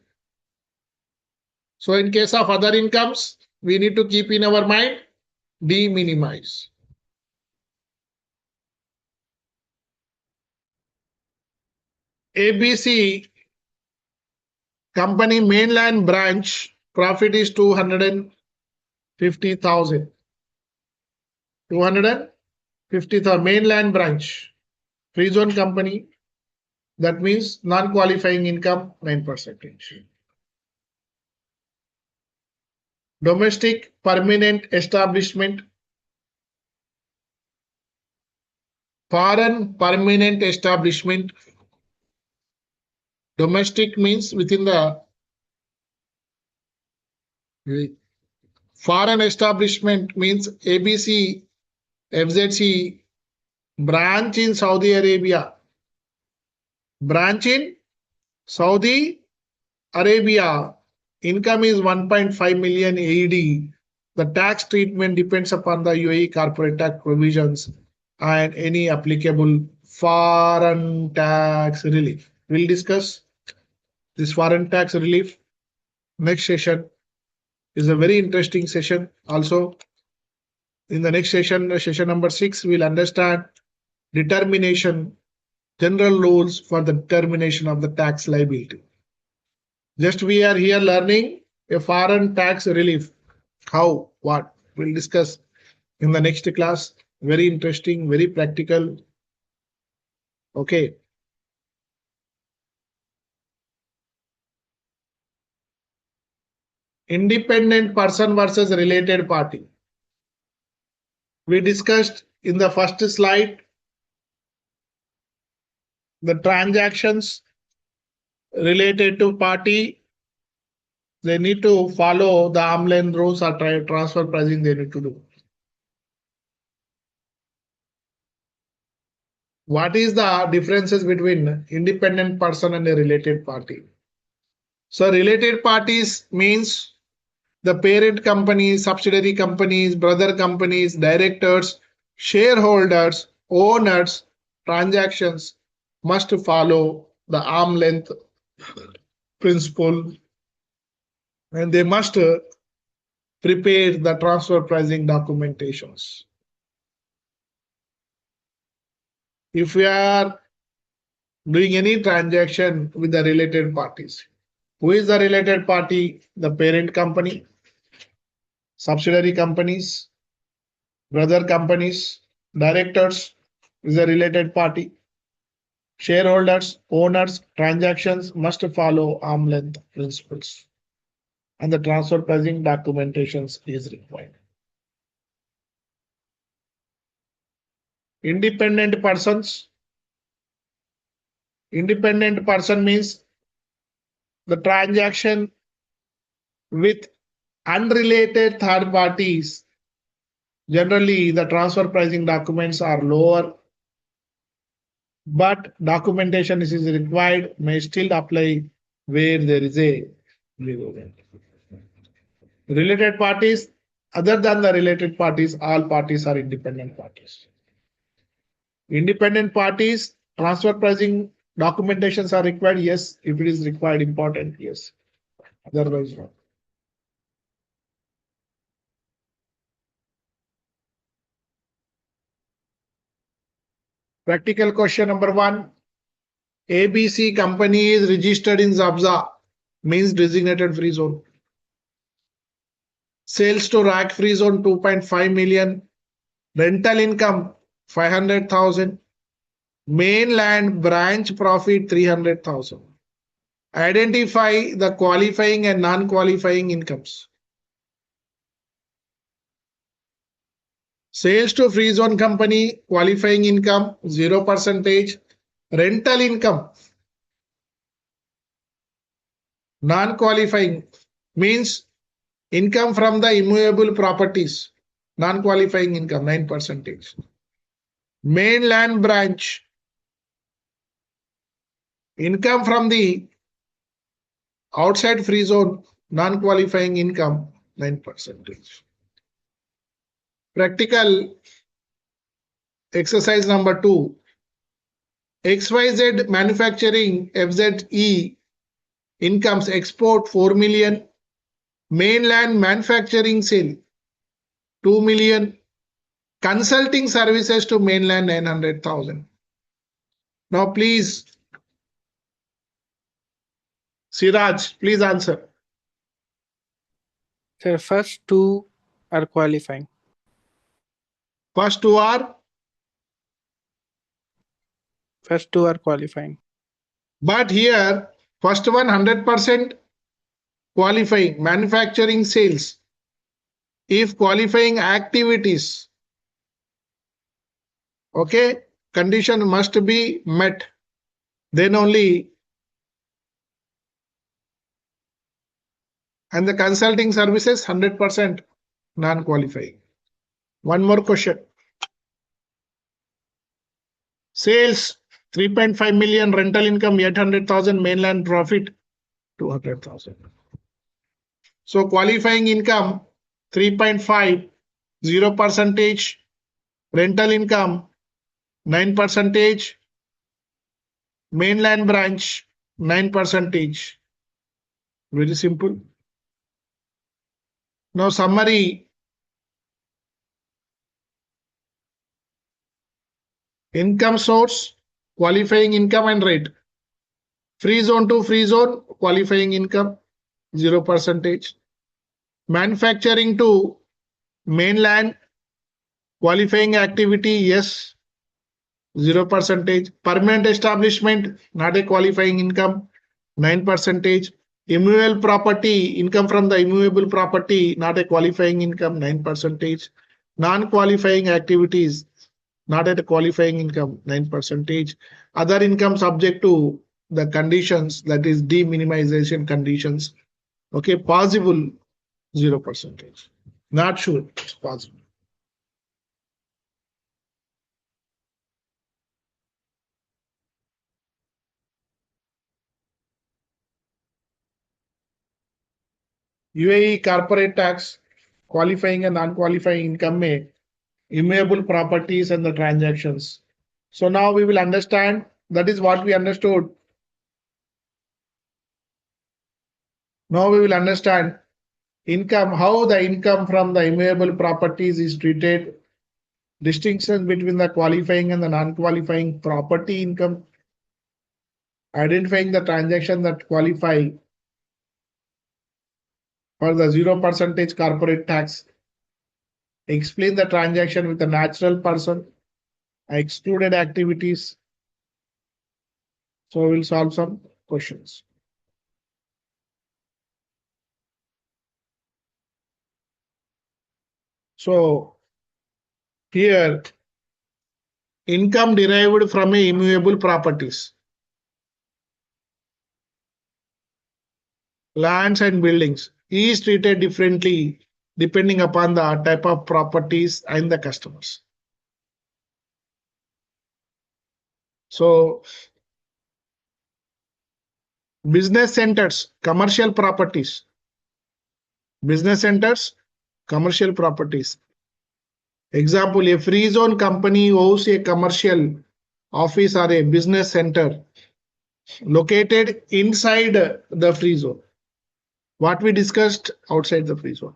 So in case of other incomes, we need to keep in our mind, de-minimize. ABC company mainland branch profit is 250,000. 250,000 mainland branch. Free zone company. That means non-qualifying income 9%. Domestic permanent establishment. Foreign permanent establishment. Domestic means within the foreign establishment means ABC, FZC, branch in Saudi Arabia. Branch in Saudi Arabia. Income is 1.5 million AED. The tax treatment depends upon the UAE corporate tax provisions and any applicable foreign tax relief. We'll discuss this foreign tax relief next session. Is a very interesting session. Also, in the next session, session number 6, we'll understand determination, general rules for the determination of the tax liability. Just we are here learning a foreign tax relief. How, what, we'll discuss in the next class. Very interesting, very practical. Okay. Independent person versus related party. We discussed in the first slide the transactions related to party. They need to follow the arm's length rules or transfer pricing they need to do. What is the differences between independent person and a related party? So related parties means the parent companies, subsidiary companies, brother companies, directors, shareholders, owners, transactions must follow the arm's length principle, and they must prepare the transfer pricing documentations. If we are doing any transaction with the related parties, who is the related party? The parent company, subsidiary companies, brother companies, directors is a related party. Shareholders, owners, transactions must follow arm's length principles, and the transfer pricing documentations is required. Independent persons. Independent person means the transaction with unrelated third parties. Generally, the transfer pricing documents are lower, but documentation is required, may still apply where there is a related parties. Other than the related parties, all parties are independent parties. Independent parties, transfer pricing documentations are required. Yes, if it is required, important. Yes, otherwise not. Practical question number 1. ABC company is registered in Zabza, means designated free zone. Sales to rack free zone 2.5 million. Rental income 500,000. Mainland branch profit 300,000. Identify the qualifying and non-qualifying incomes. Sales to free zone company, qualifying income 0%. Rental income, non-qualifying, means income from the immovable properties, non-qualifying income 9%. Mainland branch, income from the outside free zone, non-qualifying income 9%. Practical exercise number 2. XYZ manufacturing FZE incomes export 4 million. Mainland manufacturing sale 2 million. Consulting services to mainland 900,000. Now please, Siraj, please answer. Sir, first two are qualifying. First two are, qualifying. but here first one 100% qualifying, manufacturing sales. If qualifying activities, okay, condition must be met, then only. And the consulting services 100% non-qualifying. One more question. Sales 3.5 million, rental income 800,000, mainland profit 200,000. So qualifying income 3.5, 0%, rental income 9%, mainland branch 9%. Very simple. Now summary. Income source, qualifying income and rate. Free zone to free zone, qualifying income 0%. Manufacturing to mainland, Qualifying activity, yes, 0%. Permanent establishment, not a qualifying income, 9%. Immovable property, income from the immovable property, not a qualifying income, 9%. Non-qualifying activities, not at a qualifying income, 9%. Other income subject to the conditions, that is de-minimization conditions. Okay, possible, 0%. Not sure, it's possible. UAE corporate tax, qualifying and non-qualifying income में immovable properties and the transactions. So now we will understand, that is what we understood. Now we will understand income, how the income from the immovable properties is treated, distinction between the qualifying and the non-qualifying property income, identifying the transaction that qualify for the 0% corporate tax, explain the transaction with a natural person, excluded activities. So we'll solve some questions. So here, income derived from a immovable properties, lands and buildings is treated differently depending upon the type of properties and the customers. So business centers, commercial properties, business centers, commercial properties. Example, a free zone company owns a commercial office or a business center located inside the free zone. What we discussed outside the free zone.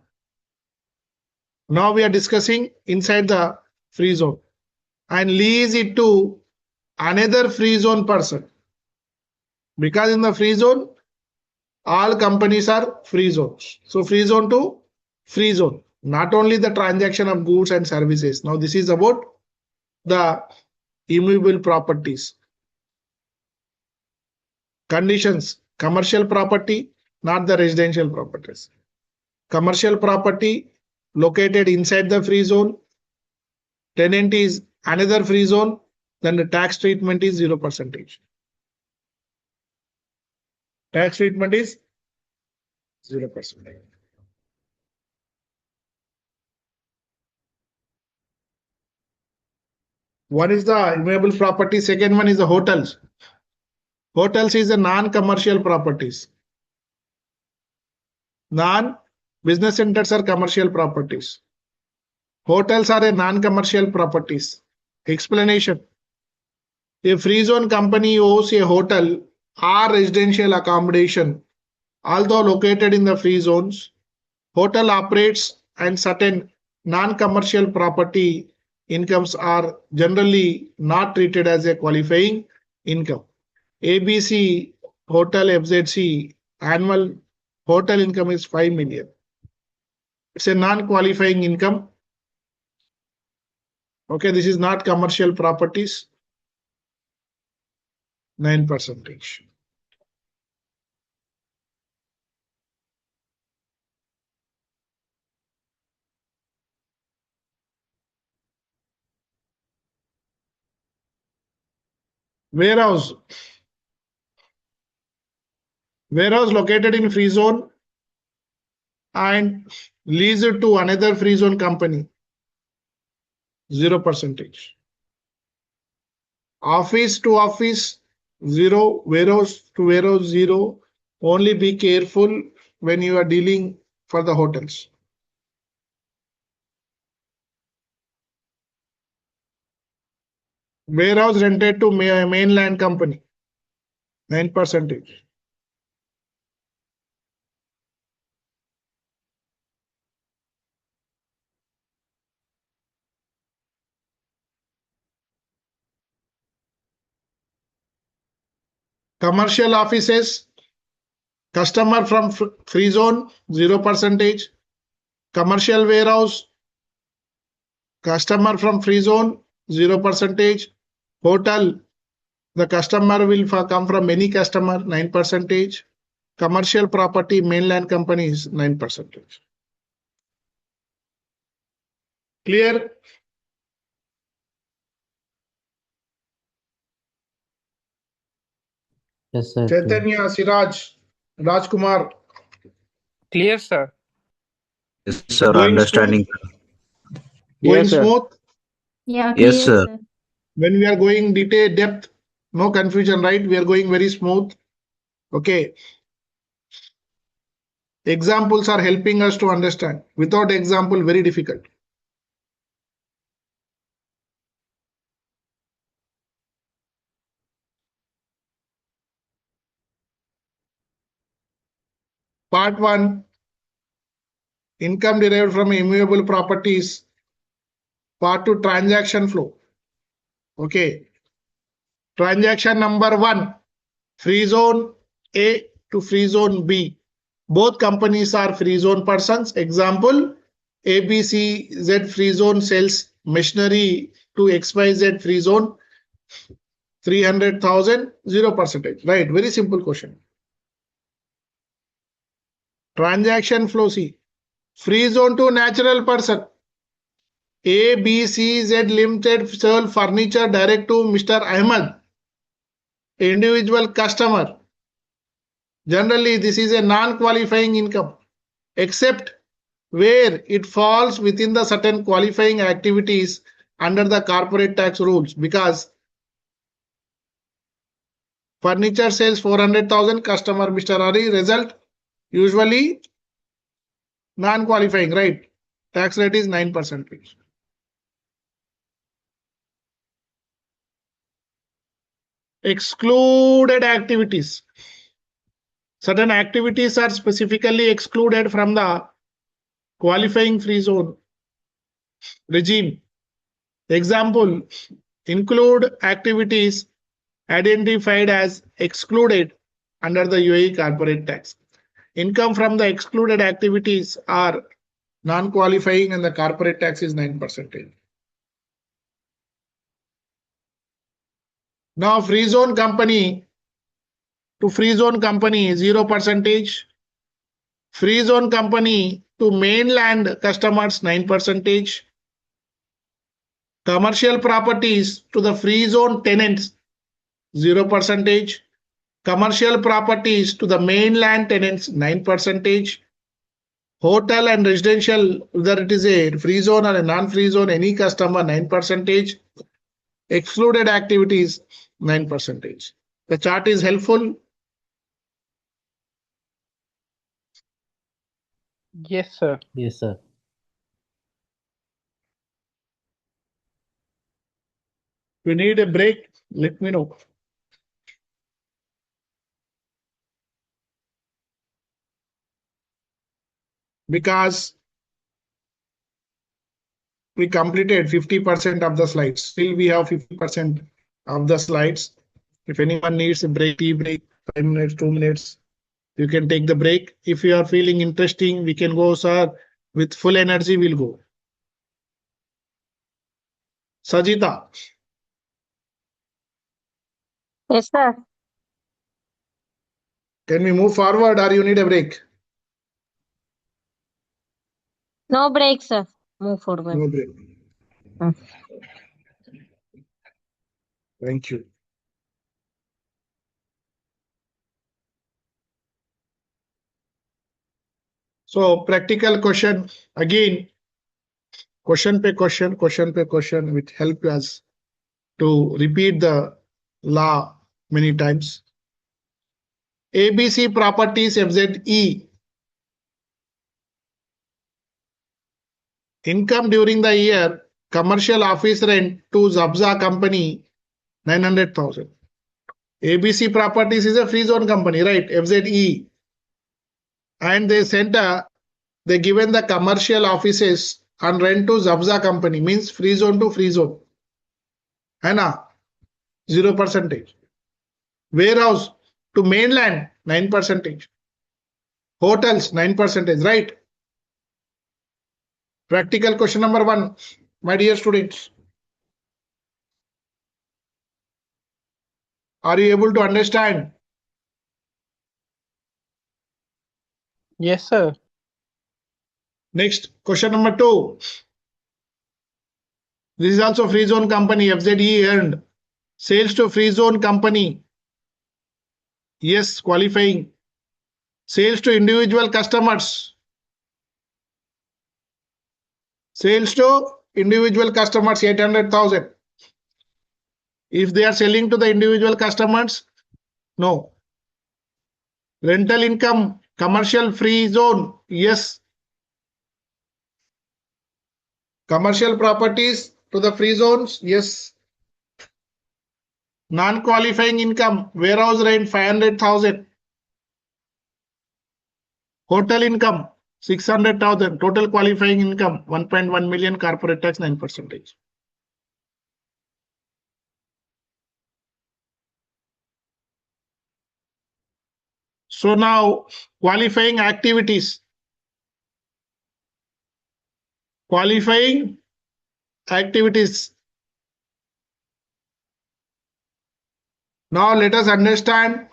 Now we are discussing inside the free zone and lease it to another free zone person. Because in the free zone, all companies are free zones. So free zone to free zone, not only the transaction of goods and services. Now this is about the immovable properties. Conditions, commercial property, not the residential properties. Commercial property located inside the free zone, tenant is another free zone, then the tax treatment is 0%. Tax treatment is 0%. One is the immovable property, second one is the hotels. Hotels is a non-commercial properties. Non-business centers are commercial properties. Hotels are a non-commercial properties. Explanation. A free zone company owns a hotel or residential accommodation. Although located in the free zones, hotel operates and certain non-commercial property incomes are generally not treated as a qualifying income. ABC Hotel FZC annual hotel income is 5 million. It's a non-qualifying income. Okay, this is not commercial properties. 9%. Warehouse. Warehouse located in free zone and leased to another free zone company. 0%. Office to office, 0. Warehouse to warehouse, 0. Only be careful when you are dealing for the hotels. Warehouse rented to mainland company, 9%. Commercial offices, customer from free zone, 0%. Commercial warehouse, Customer from free zone, 0%. Hotel, the customer will come from any customer, 9%. Commercial property, mainland companies, 9%. Clear? Yes, sir. Chaitanya, Siraj, Rajkumar, Clear, sir. Yes, sir. Going Understanding. going Yes, sir. smooth. Yeah, Yes, clear, sir. sir. When we are going detail depth, no confusion, right? We are going very smooth. Okay. Examples are helping us to understand. Without example, very difficult. Part 1, income derived from immovable properties. Part 2, transaction flow. Okay. Transaction number 1, free zone A to free zone B. Both companies are free zone persons. Example, ABCZ free zone sells machinery to XYZ free zone, 300,000, 0%. Right, very simple question. Transaction flow C. Free zone to natural person. ABCZ Limited sell furniture direct to Mr. Ahmed, individual customer. Generally, this is a non-qualifying income, except where it falls within the certain qualifying activities under the corporate tax rules, because furniture sales 400,000, customer Mr. Ari, result usually non-qualifying, right? Tax rate is 9%. Excluded activities. Certain activities are specifically excluded from the qualifying free zone regime. Example, include activities identified as excluded under the UAE corporate tax. Income from the excluded activities are non-qualifying and the corporate tax is 9%. Now free zone company to free zone company 0%. Free zone company to mainland customers 9%. Commercial properties to the free zone tenants 0%. Commercial properties to the mainland tenants 9%. Hotel and residential, whether it is a free zone or a non-free zone, any customer 9%. Excluded activities 9%. The chart is helpful. Yes, sir. Yes, sir. If you need a break, let me know. Because we completed 50% of the slides. Still we have 50% of the slides. If anyone needs a break, tea break, 5 minutes, 2 minutes, you can take the break. If you are feeling interesting, we can go, sir. With full energy, we'll go. Sajita, Yes, sir. can we move forward or you need a break? No break, sir. Move forward. No break. Hmm. Thank you. So practical question again, question pe question, which help us to repeat the law many times. ABC Properties FZE. Income during the year, commercial office rent to Zabza company 900,000. ABC Properties is a free zone company, right? FZE. And they they given the commercial offices on rent to Zabza company, means free zone to free zone. है ना? 0%. Warehouse to mainland 9%. Hotels 9%, right? Practical question number 1. my dear students? Are you able to understand? Yes, sir. Next, question number 2. This is also free zone company. FZE earned sales to free zone company. Yes, qualifying. Sales to individual customers. Sales to individual customers 800,000. If they are selling to the individual customers, no. Rental income, commercial free zone, yes. Commercial properties to the free zones, yes. Non-qualifying income, warehouse rent 500,000. Hotel income 600,000. Total qualifying income 1.1 million. Corporate tax 9%. So now qualifying activities. Qualifying activities. Now let us understand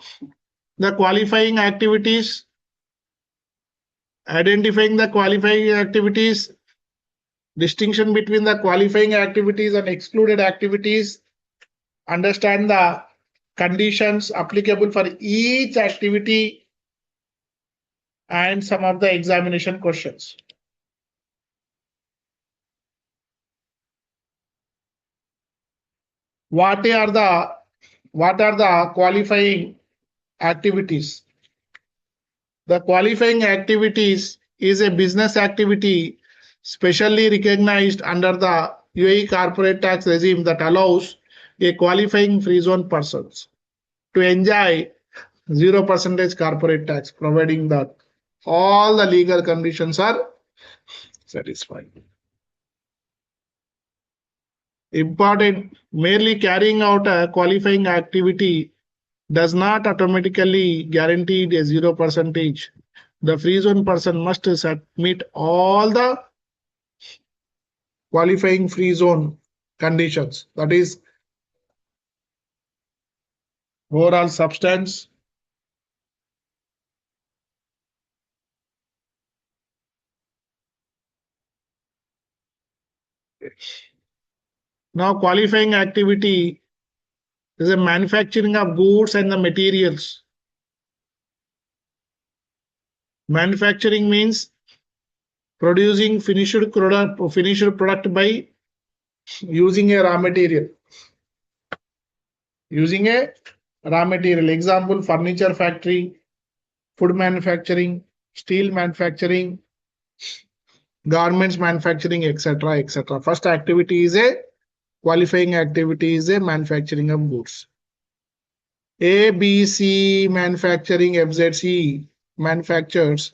the qualifying activities. Identifying the qualifying activities. Distinction between the qualifying activities and excluded activities. Understand the conditions applicable for each activity and some of the examination questions. What are the qualifying activities? The qualifying activities is a business activity specially recognized under the UAE corporate tax regime that allows a qualifying free zone persons to enjoy 0% corporate tax, providing that all the legal conditions are satisfied. Important, merely carrying out a qualifying activity does not automatically guarantee a 0%. The free zone person must meet all the qualifying free zone conditions. That is overall substance, now qualifying activity is a manufacturing of goods and the materials. Manufacturing means producing finished product by using a raw material. Using a raw material. Example, furniture factory, food manufacturing, steel manufacturing, garments manufacturing, etc. etc. First activity is a qualifying activity is a manufacturing of goods. ABC manufacturing, FZC manufactures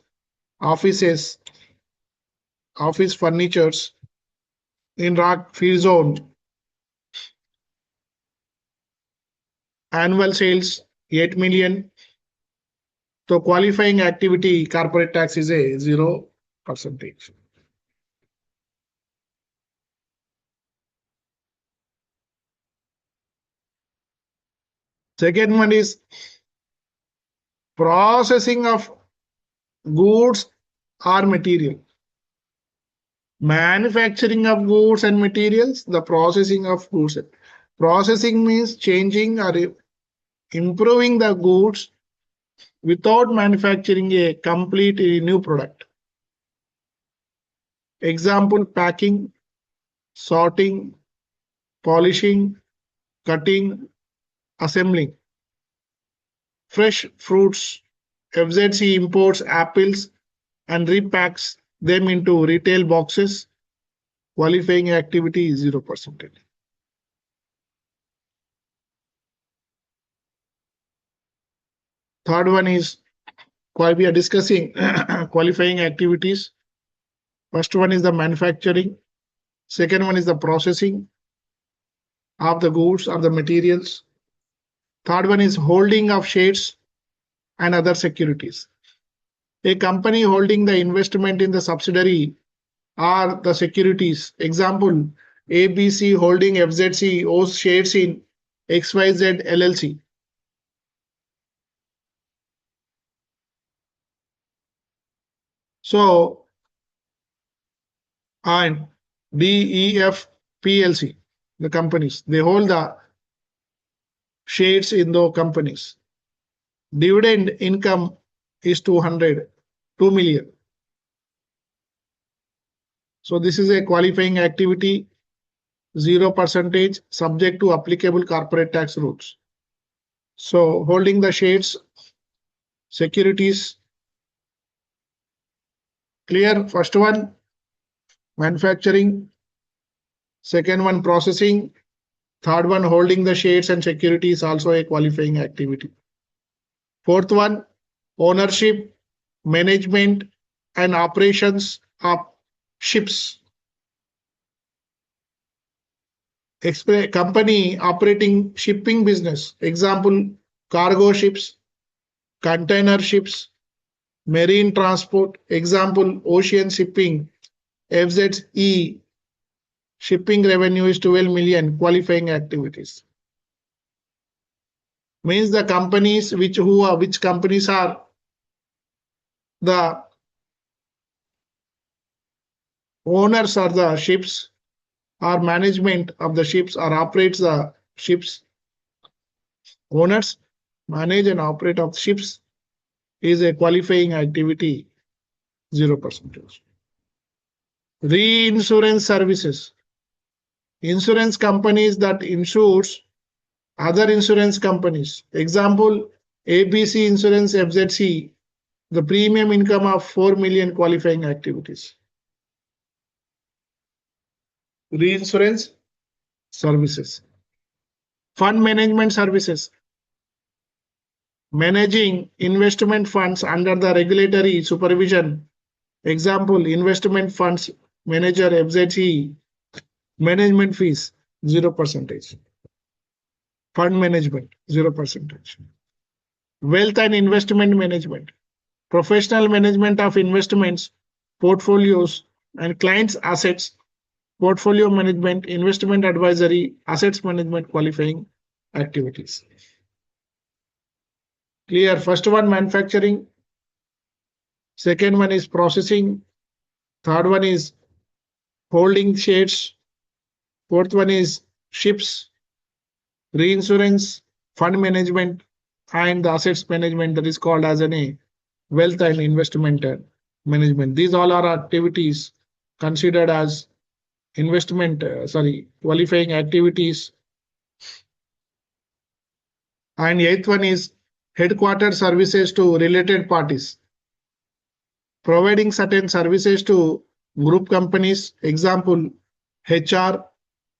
office furnitures in rock free zone. Annual sales 8 million. So qualifying activity corporate tax is a 0%. Second one is processing of goods or material. Manufacturing of goods and materials, the processing of goods. Processing means changing or improving the goods without manufacturing a complete new product. Example, packing, sorting, polishing, cutting, assembling. Fresh fruits, FZC imports apples and repacks them into retail boxes. Qualifying activity is 0%. Third one is we are discussing qualifying activities. First one is the manufacturing. Second one is the processing of the goods or the materials. Third one is holding of shares and other securities. A company holding the investment in the subsidiary or the securities. Example, ABC Holding FZC owns shares in XYZ LLC. So, and DEF PLC, the companies, they hold the shares in those companies. Dividend income is 2 million. So this is a qualifying activity, 0% subject to applicable corporate tax rules. So holding the shares, securities, clear. First one, manufacturing. Second one, processing. Third one, holding the shares and securities, also a qualifying activity. Fourth one, ownership, management, and operations of ships. Company operating shipping business. Example, cargo ships, container ships, marine transport. Example, ocean shipping, FZE. Shipping revenue is 12 million, qualifying activities. Means the companies which companies are the owners of the ships or management of the ships or operates the ships. Owners, manage and operate of ships is a qualifying activity, 0%. Reinsurance services. Insurance companies that insures other insurance companies. Example, ABC Insurance FZC, the premium income of 4 million, qualifying activities. Reinsurance services. Fund management services. Managing investment funds under the regulatory supervision. Example, investment funds manager FZC, management fees, 0%. Fund management, 0%. Wealth and investment management. Professional management of investments, portfolios, and clients' assets. Portfolio management, investment advisory, assets management, qualifying activities. Clear. First one, manufacturing. Second one is processing. Third one is holding shares. Fourth one is ships, reinsurance, fund management, and the assets management, that is called as a wealth and investment management. These all are activities considered as qualifying activities. And eighth one is headquarter services to related parties. Providing certain services to group companies. Example, HR,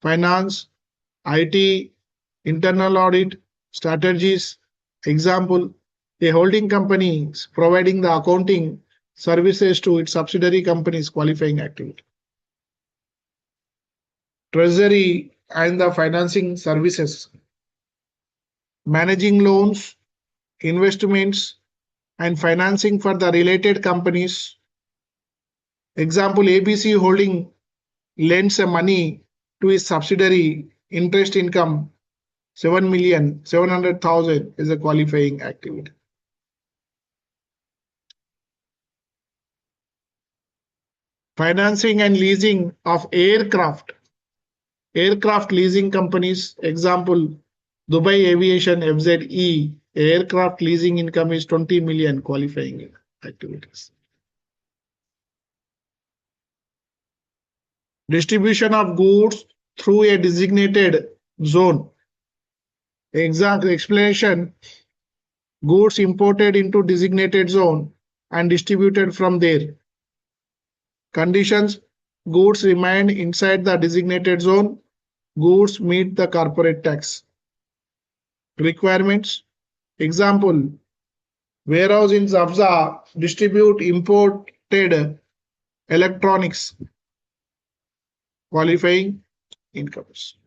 finance, IT, internal audit, strategies. Example, a holding company is providing the accounting services to its subsidiary companies, qualifying activity. Treasury and the financing services. Managing loans, investments, and financing for the related companies. Example, ABC Holding lends money to his subsidiary, interest income 7,700,000 is a qualifying activity. Financing and leasing of aircraft. Aircraft leasing companies. Example, Dubai Aviation FZE. Aircraft leasing income is 20 million, qualifying activities. Distribution of goods through a designated zone. Exact explanation, goods imported into designated zone and distributed from there. Conditions, goods remain inside the designated zone. Goods meet the corporate tax. Requirements, example, warehouse in Zabza distribute imported electronics, qualifying incomes.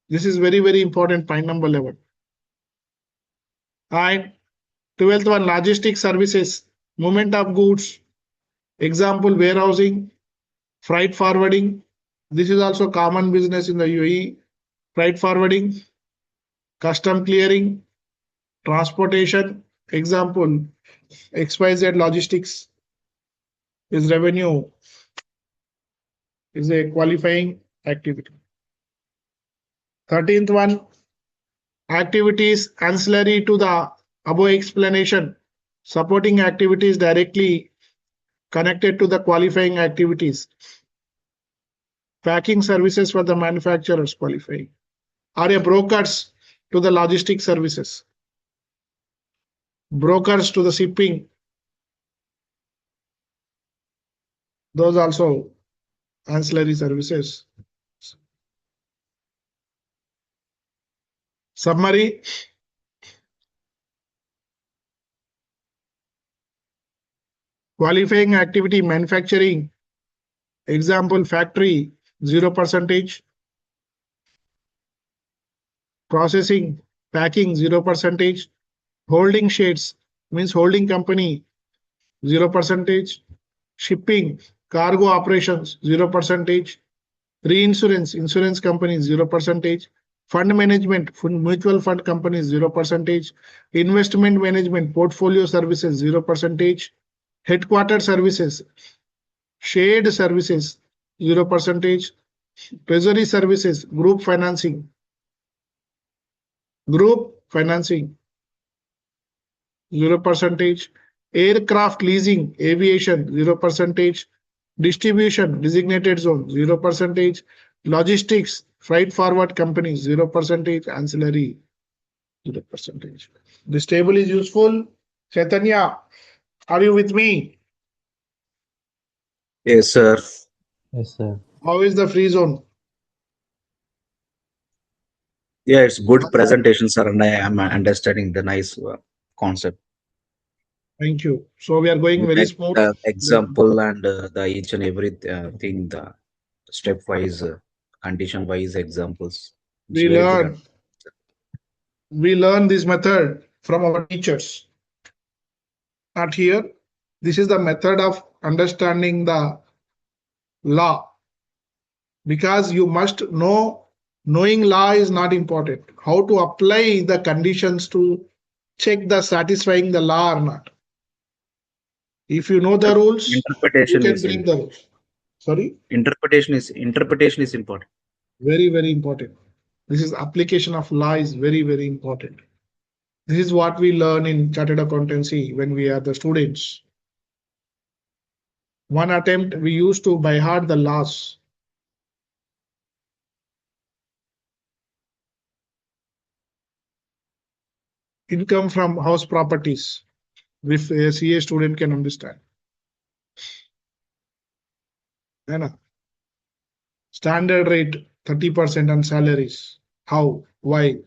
This is very, very important, point number 11. And 12th one, logistics services, movement of goods. Example, warehousing, freight forwarding, This is also common business in the UAE. Freight forwarding, custom clearing, transportation. Example, XYZ logistics is revenue, is a qualifying activity. 13th one, activities ancillary to the above explanation, supporting activities directly connected to the qualifying activities. Packing services for the manufacturers qualifying, are a brokers to the logistic services, brokers to the shipping. Those also ancillary services. Summary. Qualifying activity manufacturing. Example factory 0%. Processing, packing 0%. Holding shades means holding company 0%. Shipping, cargo operations 0%. Reinsurance, insurance companies 0%. Fund management, mutual fund companies 0%. Investment management, portfolio services 0%. Headquarter services, shared services 0%. Treasury services, group financing 0%. Aircraft leasing, aviation 0%. Distribution, designated zone 0%. Logistics, freight forward companies 0%. Ancillary 0%. This table is useful. Chaitanya, are you with me? Yes, sir. Yes, sir. How is the free zone? Yeah, it's good presentation, sir, and I am understanding the nice concept. Thank you. So we are going You very make smooth. the example and the each and every thing, the stepwise, condition-wise examples. It's We very good. learn this method from our teachers. Not here. This is the method of understanding the law. Because you must know, knowing law is not important. How to apply the conditions to check the satisfying the law or not. If you know the rules, you Interpretation can is break the rules. Sorry? interpretation is important. Very, very important. This is application of law is very, very important. This is what we learn in chartered accountancy when we are the students. One attempt we used to by heart the laws. Income from house properties, if a CA student can understand. Standard rate 30% on salaries. How? Why?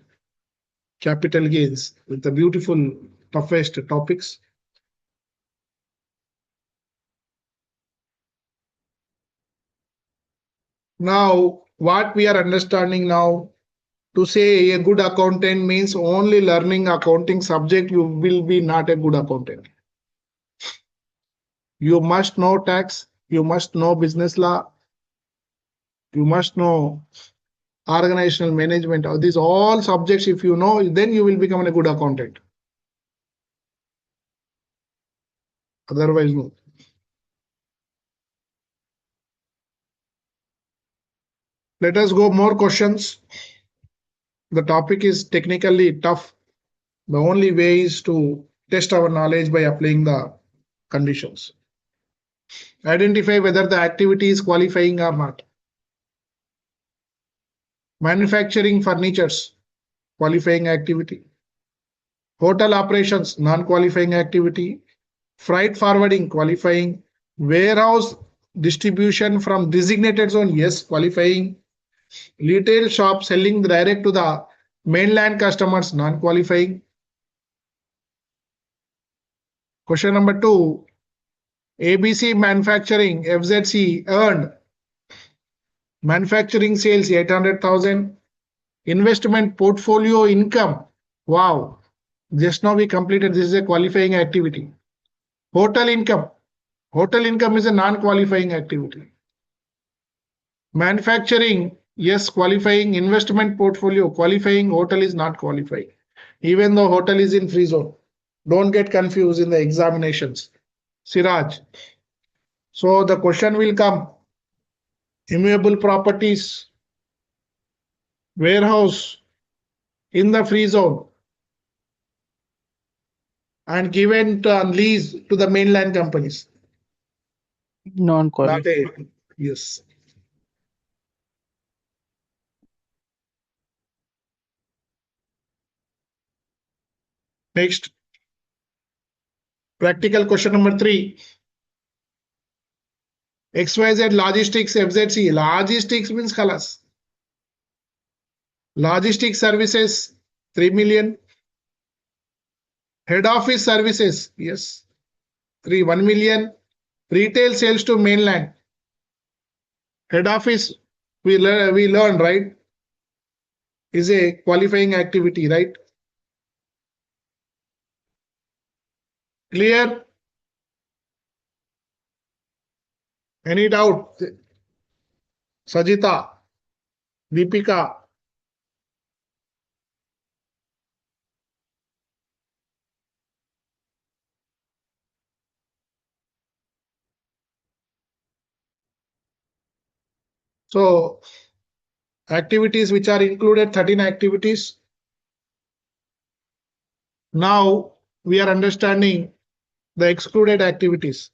Capital gains with the beautiful toughest topics. Now, what we are understanding now, to say a good accountant means only learning accounting subject, you will be not a good accountant. You must know tax, you must know business law, you must know organizational management. These all subjects, if you know, then you will become a good accountant. Otherwise, no. Let us go more questions. The topic is technically tough. The only way is to test our knowledge by applying the conditions. Identify whether the activity is qualifying or not. Manufacturing furnitures, qualifying activity. Hotel operations, non-qualifying activity. Freight forwarding, qualifying. Warehouse distribution from designated zone, yes, qualifying. Retail shop selling direct to the mainland customers, non-qualifying. Question number 2. ABC Manufacturing, FZC earned manufacturing sales 800,000. Investment portfolio income. Wow. Just now we completed. This is a qualifying activity. Hotel income. Hotel income is a non-qualifying activity. Manufacturing, yes, qualifying. Investment portfolio, qualifying. Hotel is not qualifying. Even though hotel is in free zone. Don't get confused in the examinations. Siraj. So the question will come. Immovable properties, warehouse in the free zone and given on lease to the mainland companies. Non-qualified. Not a, yes. Next, practical question number 3. XYZ logistics FZC. Logistics means khalas. Logistics services 3 million. Head office services, yes, 1 million. Retail sales to mainland. Head office, we learn, right? Is a qualifying activity, right? Clear? Any doubt? Sajita, Deepika. So, activities which are included, 13 activities. Now we are understanding the excluded activities.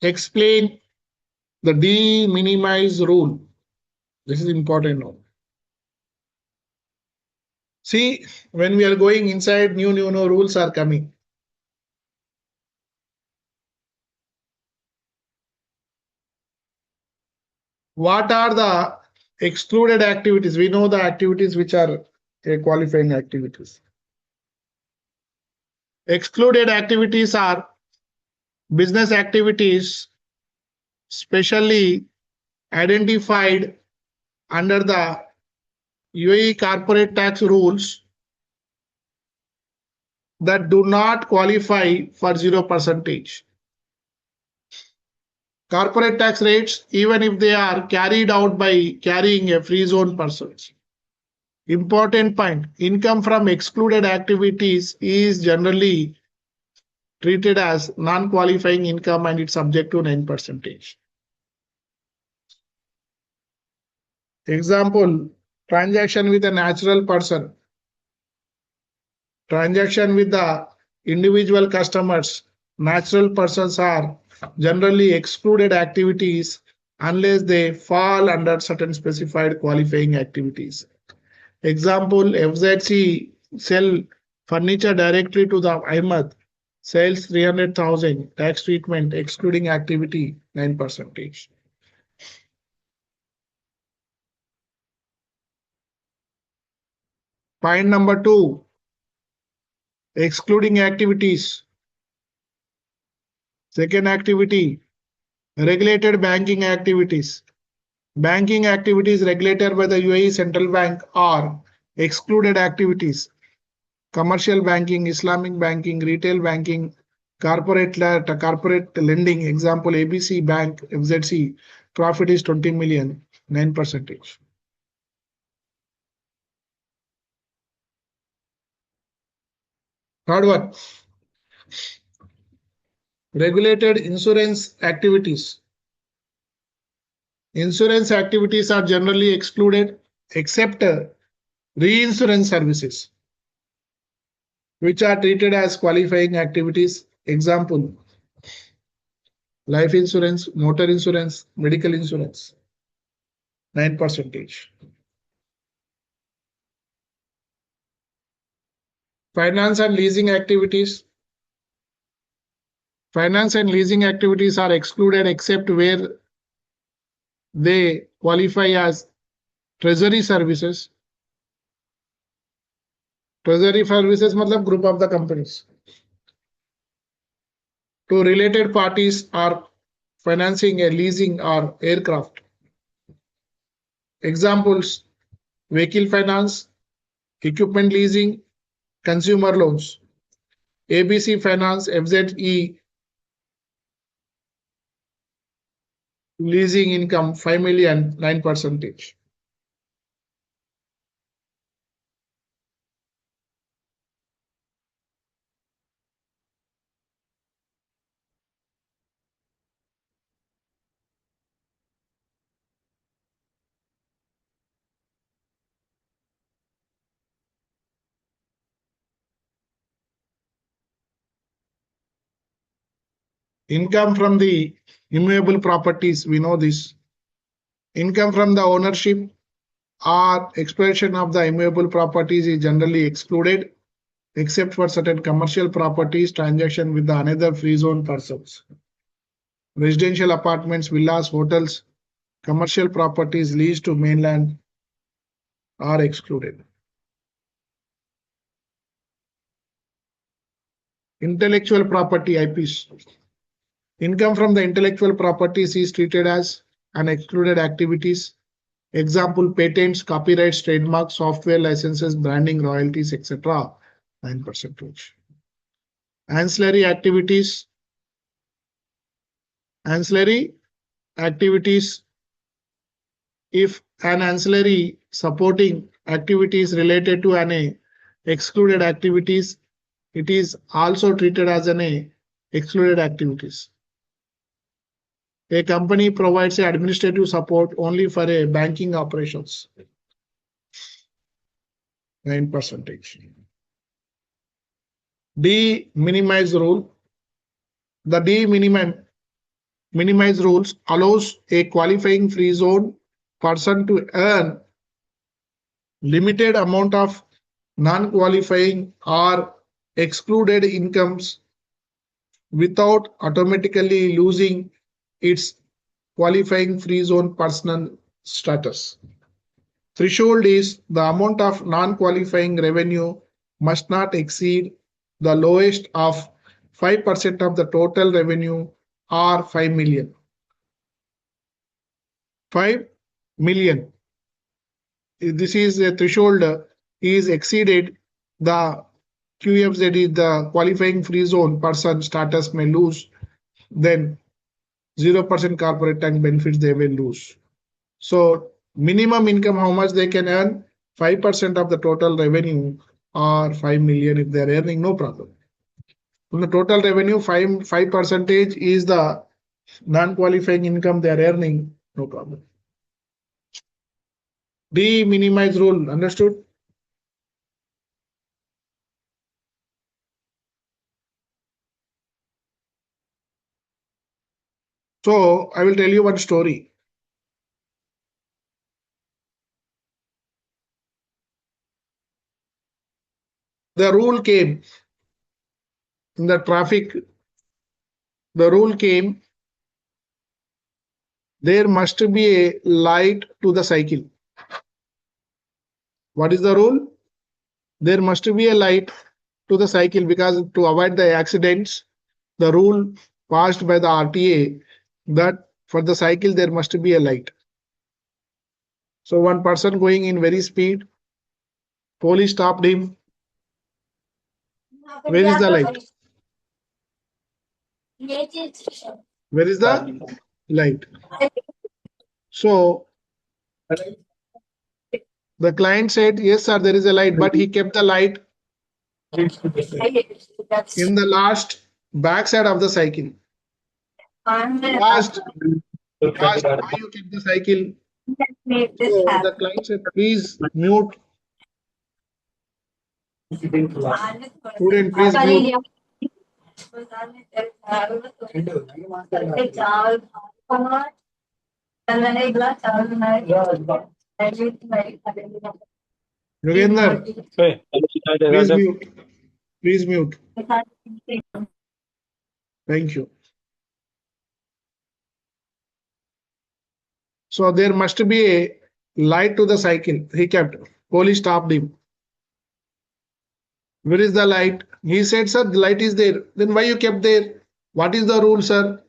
Explain the de-minimize rule. This is important now. See, when we are going inside, new rules are coming. What are the excluded activities? We know the activities which are qualifying activities. Excluded activities are business activities specially identified under the UAE corporate tax rules that do not qualify for 0%. Corporate tax rates, even if they are carried out by carrying a free zone persons. Important point, income from excluded activities is generally treated as non-qualifying income and it's subject to 9%. Example, transaction with a natural person. Transaction with the individual customers. Natural persons are generally excluded activities unless they fall under certain specified qualifying activities. Example, FZC sell furniture directly to the Ahmed, sales 300,000, tax treatment excluding activity 9%. Point number 2, excluding activities. Second activity, regulated banking activities. Banking activities regulated by the UAE Central Bank are excluded activities. Commercial banking, Islamic banking, retail banking, corporate lending. Example, ABC Bank, FZC, profit is 20 million, 9%. Third one, regulated insurance activities. Insurance activities are generally excluded except reinsurance services, which are treated as qualifying activities. Example, life insurance, motor insurance, medical insurance, 9%. Finance and leasing activities. Finance and leasing activities are excluded except where they qualify as treasury services. Treasury services matlab group of the companies. To related parties are financing a leasing or aircraft. Examples, vehicle finance, equipment leasing, consumer loans. ABC Finance, FZE leasing income 5 million, 9%. Income from the immovable properties, we know this. Income from the ownership or exploitation of the immovable properties is generally excluded, except for certain commercial properties transaction with the another free zone persons. Residential apartments, villas, hotels, commercial properties leased to mainland are excluded. Intellectual property IPs. Income from the intellectual properties is treated as an excluded activities. Example, patents, copyrights, trademarks, software licenses, branding, royalties, etc. 9%. Ancillary activities. Ancillary activities. If an ancillary supporting activities related to an excluded activities, it is also treated as an excluded activities. A company provides administrative support only for a banking operations. 9%. De-minimize rule. The de-minimize rules allows a qualifying free zone person to earn limited amount of non-qualifying or excluded incomes without automatically losing its qualifying free zone personal status. Threshold is the amount of non-qualifying revenue must not exceed the lowest of 5% of the total revenue or 5 million. 5 million. This is a threshold is exceeded, the QFZ is the qualifying free zone person status may lose, then 0% corporate tax benefits they will lose. So minimum income, how much they can earn? 5% of the total revenue or 5 million if they are earning, no problem. From the total revenue, 5% is the non-qualifying income they are earning, no problem. De-minimize rule, understood? So I will tell you one story. The rule came in the traffic. The rule came, there must be a light to the cycle. What is the rule? There must be a light to the cycle, because to avoid the accidents, the rule passed by the RTA that for the cycle there must be a light. So one person going in very speed, police stopped him. Where is the light? Where is the light? So the client said, yes sir, there is a light, but he kept the light in the last backside of the cycle. Asked why you kept the cycle. So the client said, please mute. Student, please mute. Yogendar, please mute. Please mute. Thank you. So there must be a light to the cycle. He kept. Police stopped him. Where is the light? He said, sir, the light is there. Then why you kept there? What is the rule, sir?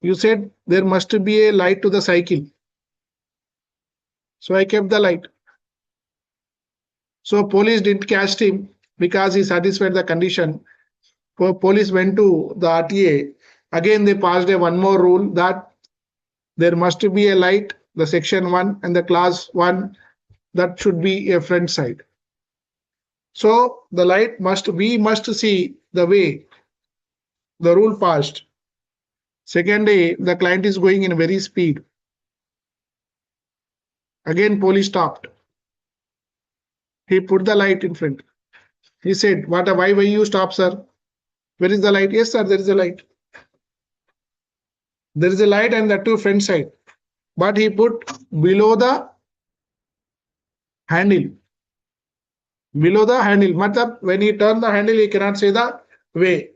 You said there must be a light to the cycle. So I kept the light. So police didn't catch him because he satisfied the condition. Police went to the RTA. Again, they passed one more rule that there must be a light, the section 1 and the class 1, that should be a front side. So the light we must see the way the rule passed. Second day, the client is going in very speed. Again, police stopped. He put the light in front. He said, why you stop, sir? Where is the light? Yes, sir, there is a light. There is a light and that too front side. But he put below the handle. Below the handle. Matlab, when he turned the handle, he cannot say the way.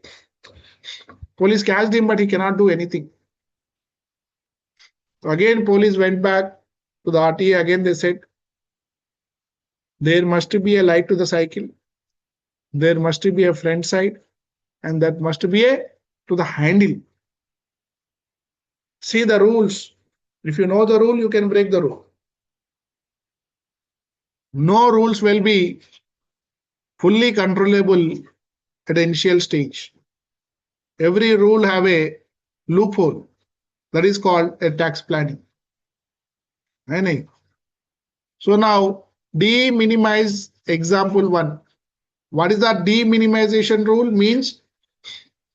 Police catched him, but he cannot do anything. So again, police went back to the RTA. Again, they said, there must be a light to the cycle. There must be a front side. And that must be a to the handle. See the rules. If you know the rule, you can break the rule. No rules will be fully controllable at the initial stage. Every rule have a loophole. That is called a tax planning. So now de-minimize example 1. What is that de-minimization rule? Means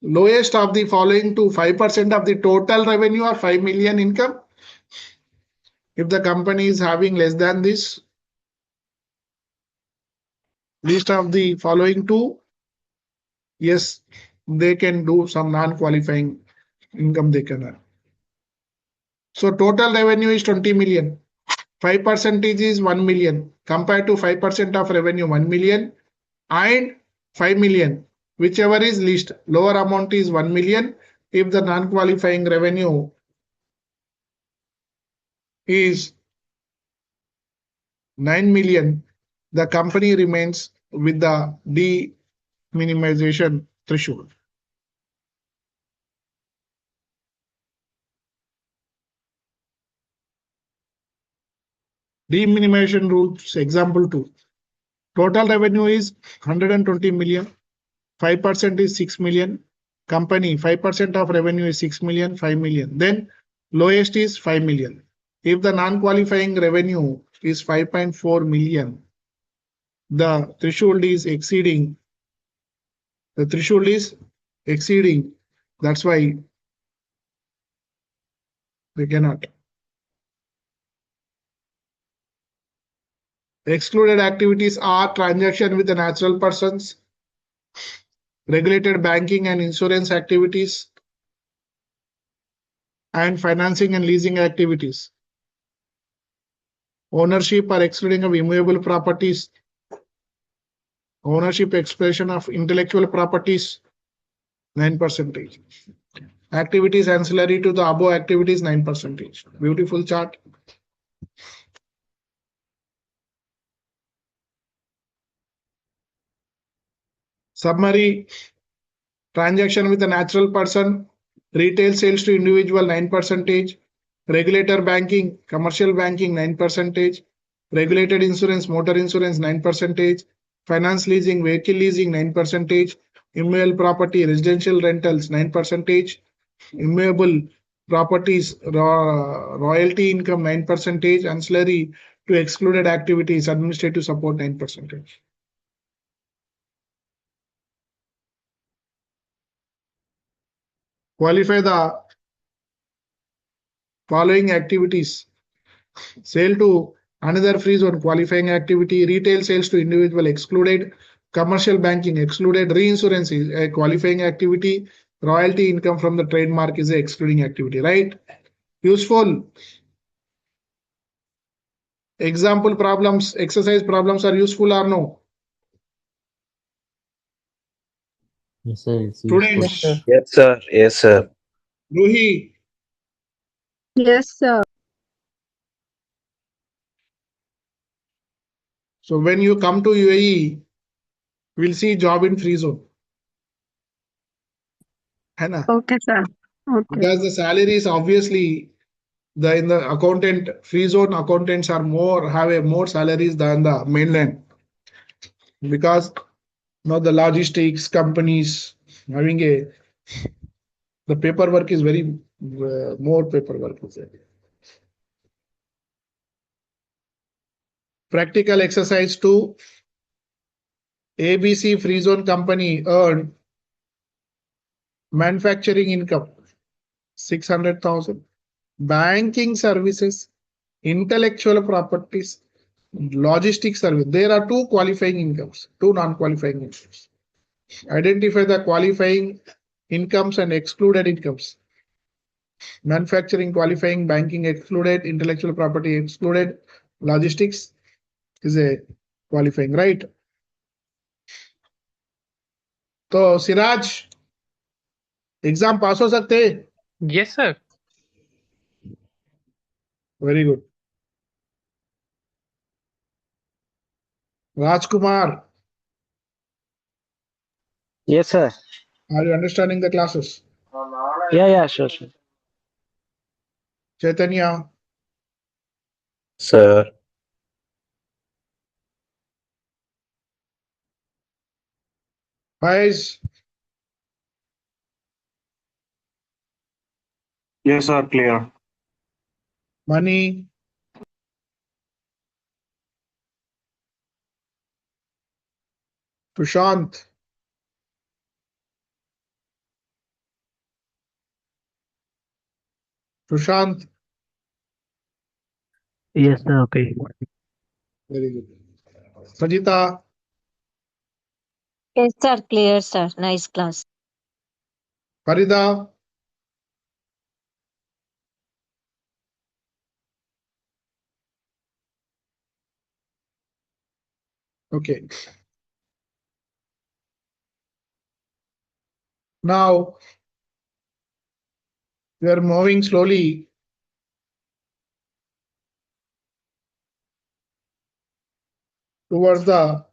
lowest of the following to 5% of the total revenue or 5 million income. If the company is having less than this, least of the following two, yes, they can do some non-qualifying income they can earn. So total revenue is 20 million. 5% is 1 million compared to 5% of revenue 1 million and 5 million. Whichever is least, lower amount is 1 million. If the non-qualifying revenue is 9 million, the company remains with the de-minimization threshold. De-minimization rules, example 2. Total revenue is 120 million. 5% is 6 million. Company, 5% of revenue is 6 million, 5 million. Then lowest is 5 million. If the non-qualifying revenue is 5.4 million, the threshold is exceeding. The threshold is exceeding. That's why they cannot. Excluded activities are transaction with the natural persons, regulated banking and insurance activities, and financing and leasing activities. Ownership or excluding of immovable properties. Ownership expression of intellectual properties, 9%. Activities ancillary to the above activities, 9%. Beautiful chart. Summary. Transaction with a natural person, retail sales to individual 9%, regulator banking, commercial banking 9%, regulated insurance, motor insurance 9%, finance leasing, vehicle leasing 9%, immovable property, residential rentals 9%, immovable properties, royalty income 9%, ancillary to excluded activities, administrative support 9%. Qualify the following activities. Sale to another free zone, qualifying activity. Retail sales to individual excluded. Commercial banking excluded. Reinsurance is a qualifying activity. Royalty income from the trademark is a excluding activity, right? Useful. Example problems, exercise problems are useful or no? Yes, sir. It's Students, Yes, sir. Yes, sir. Yes, sir. Ruhi, Yes, sir. so when you come to UAE, we'll see job in free zone. Hannah, Okay, sir. Okay. because the salary is obviously in the accountant free zone accountants are have a more salaries than the mainland. because now the logistics companies having the paperwork is very more paperwork is there. Practical exercise 2. ABC Free Zone Company earned manufacturing income 600,000, banking services, intellectual properties, logistics service. There are 2 qualifying incomes, 2 non-qualifying incomes. Identify the qualifying incomes and excluded incomes. Manufacturing qualifying, banking excluded, intellectual property excluded, logistics is a qualifying, right? तो Siraj exam पास हो सकते हैं? Yes, sir. Very good. Rajkumar, Yes, sir. are you understanding the classes? Yeah, sure. Chaitanya, Sir. Faiz, Yes, sir. Clear. Mani, Prashant, Prashant, Yes, sir. Okay. very good. Sajita, Yes, sir. Clear, sir. Nice class. Farida, okay. Now we are moving slowly towards the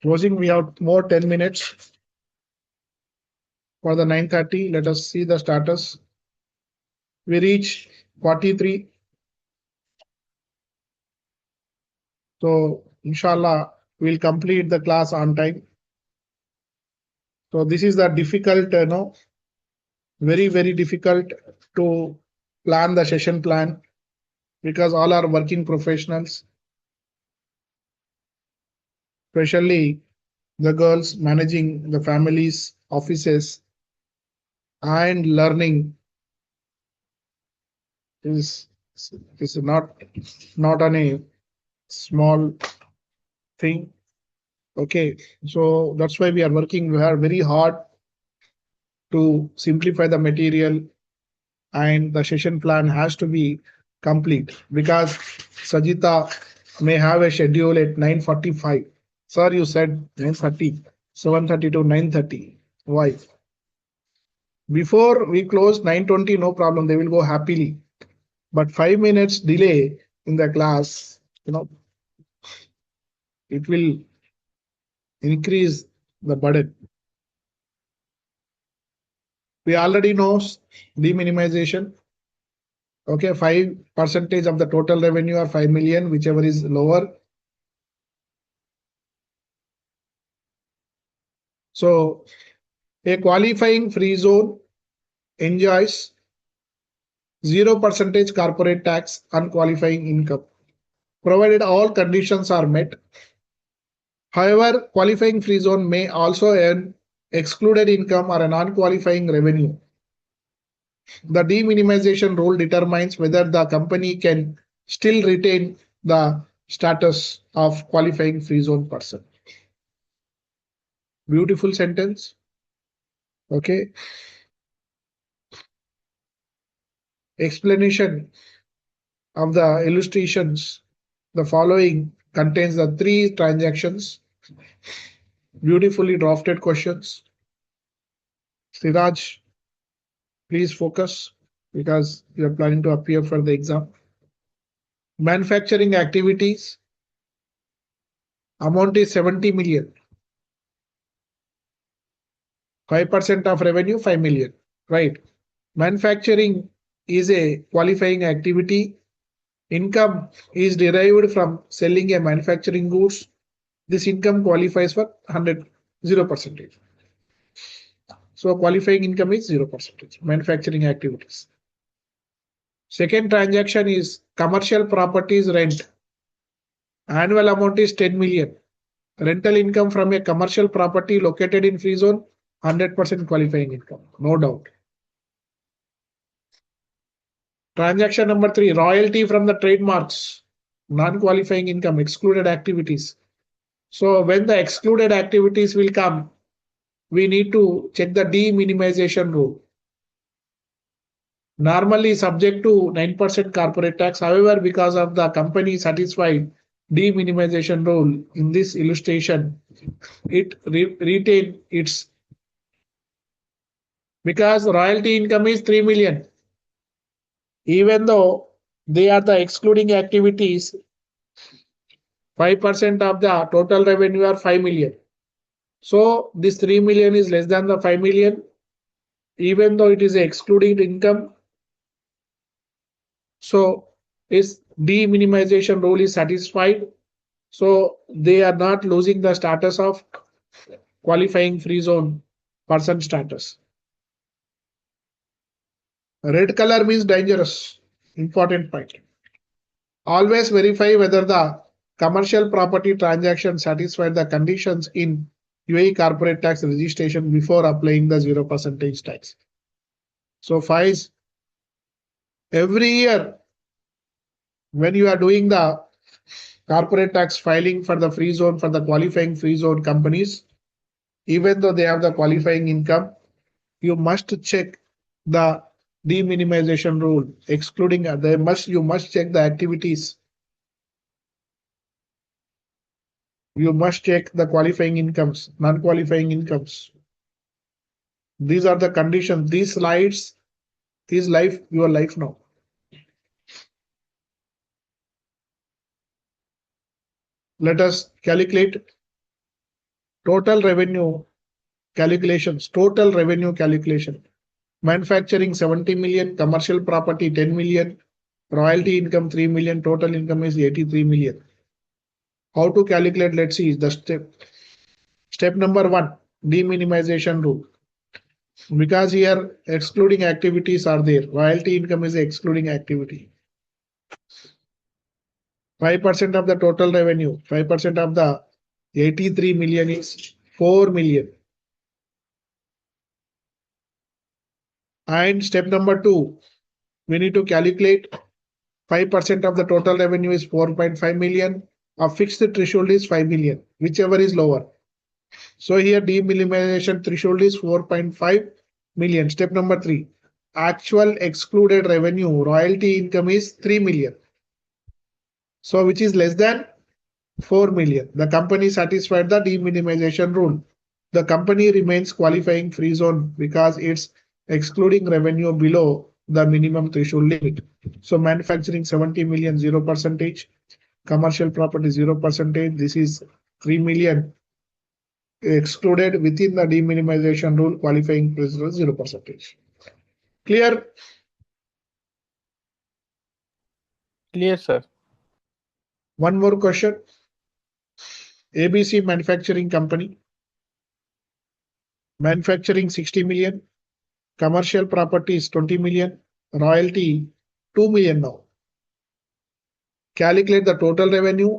closing. We have more 10 minutes for the 9:30. Let us see the status. We reach 43. So inshallah, we'll complete the class on time. So this is the difficult, very, very difficult to plan the session plan because all are working professionals, especially the girls managing the families, offices, and learning is not on a small thing. Okay, so that's why we are working very hard to simplify the material, and the session plan has to be complete because Sajita may have a schedule at 9:45. Sir, you said 9:30, 7:30 to 9:30. Why? Before we close 9:20, no problem. They will go happily. But 5 minutes delay in the class, it will increase the burden. We already know deminimization. Okay, 5% of the total revenue or 5 million, whichever is lower. So a qualifying free zone enjoys 0% corporate tax on qualifying income, provided all conditions are met. However, qualifying free zone may also earn excluded income or a non-qualifying revenue. The deminimization rule determines whether the company can still retain the status of qualifying free zone person. Beautiful sentence. Okay. Explanation of the illustrations. The following contains the 3 transactions. Beautifully drafted questions. Siraj, please focus because you are planning to appear for the exam. Manufacturing activities. Amount is 70 million. 5% of revenue, 5 million. Right. Manufacturing is a qualifying activity. Income is derived from selling a manufacturing goods. this income qualifies for 0%. So qualifying income is 0%. Manufacturing activities. Second transaction is commercial properties rent. Annual amount is 10 million. Rental income from a commercial property located in free zone, 100% qualifying income, no doubt. Transaction number 3, royalty from the trademarks, non-qualifying income, excluded activities. So when the excluded activities will come, we need to check the de-minimization rule. Normally subject to 9% corporate tax. However, because of the company satisfied de-minimization rule in this illustration, it retain its, because royalty income is 3 million. Even though they are the excluding activities, 5% of the total revenue are 5 million. So this 3 million is less than the 5 million, even though it is excluding income. So its de-minimization rule is satisfied. So they are not losing the status of qualifying free zone person status. Red color means dangerous. Important point. Always verify whether the commercial property transaction satisfied the conditions in UAE corporate tax registration before applying the 0% tax. So FIS, every year when you are doing the corporate tax filing for the free zone, for the qualifying free zone companies, even though they have the qualifying income, you must check the de-minimization rule, excluding you must check the activities. You must check the qualifying incomes, non-qualifying incomes. These are the conditions. These slides is life, your life now. Let us calculate total revenue calculations. Total revenue calculation. Manufacturing 70 million, commercial property 10 million, royalty income 3 million, total income is 83 million. How to calculate? Let's see the step. Step number 1, de-minimization rule. Because here excluding activities are there. Royalty income is excluding activity. 5% of the total revenue, 5% of the 83 million is 4 million. And step number 2, we need to calculate 5% of the total revenue is 4.5 million. A fixed threshold is 5 million, whichever is lower. So here de-minimization threshold is 4.5 million. Step number 3, actual excluded revenue, royalty income is 3 million. So which is less than 4 million. The company satisfied the de-minimization rule. The company remains qualifying free zone because it's excluding revenue below the minimum threshold limit. So manufacturing 70 million, 0%. Commercial property 0%. This is 3 million excluded within the de-minimization rule, qualifying free zone 0%. Clear? Clear, sir. One more question. ABC Manufacturing Company. Manufacturing 60 million. Commercial property is 20 million. Royalty 2 million now. Calculate the total revenue.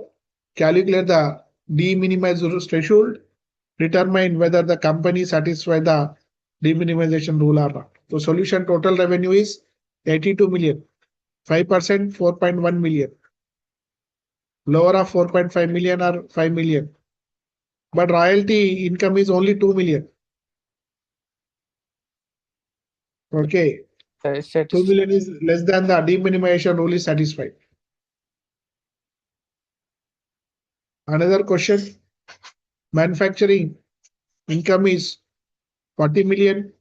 Calculate the de-minimization threshold. Determine whether the company satisfies the de-minimization rule or not. So solution, total revenue is 82 million. 5% 4.1 million. Lower of 4.5 million or 5 million. But royalty income is only 2 million. Okay. 2 million is less than the de-minimization rule is satisfied. Another question. Manufacturing income is 40 million.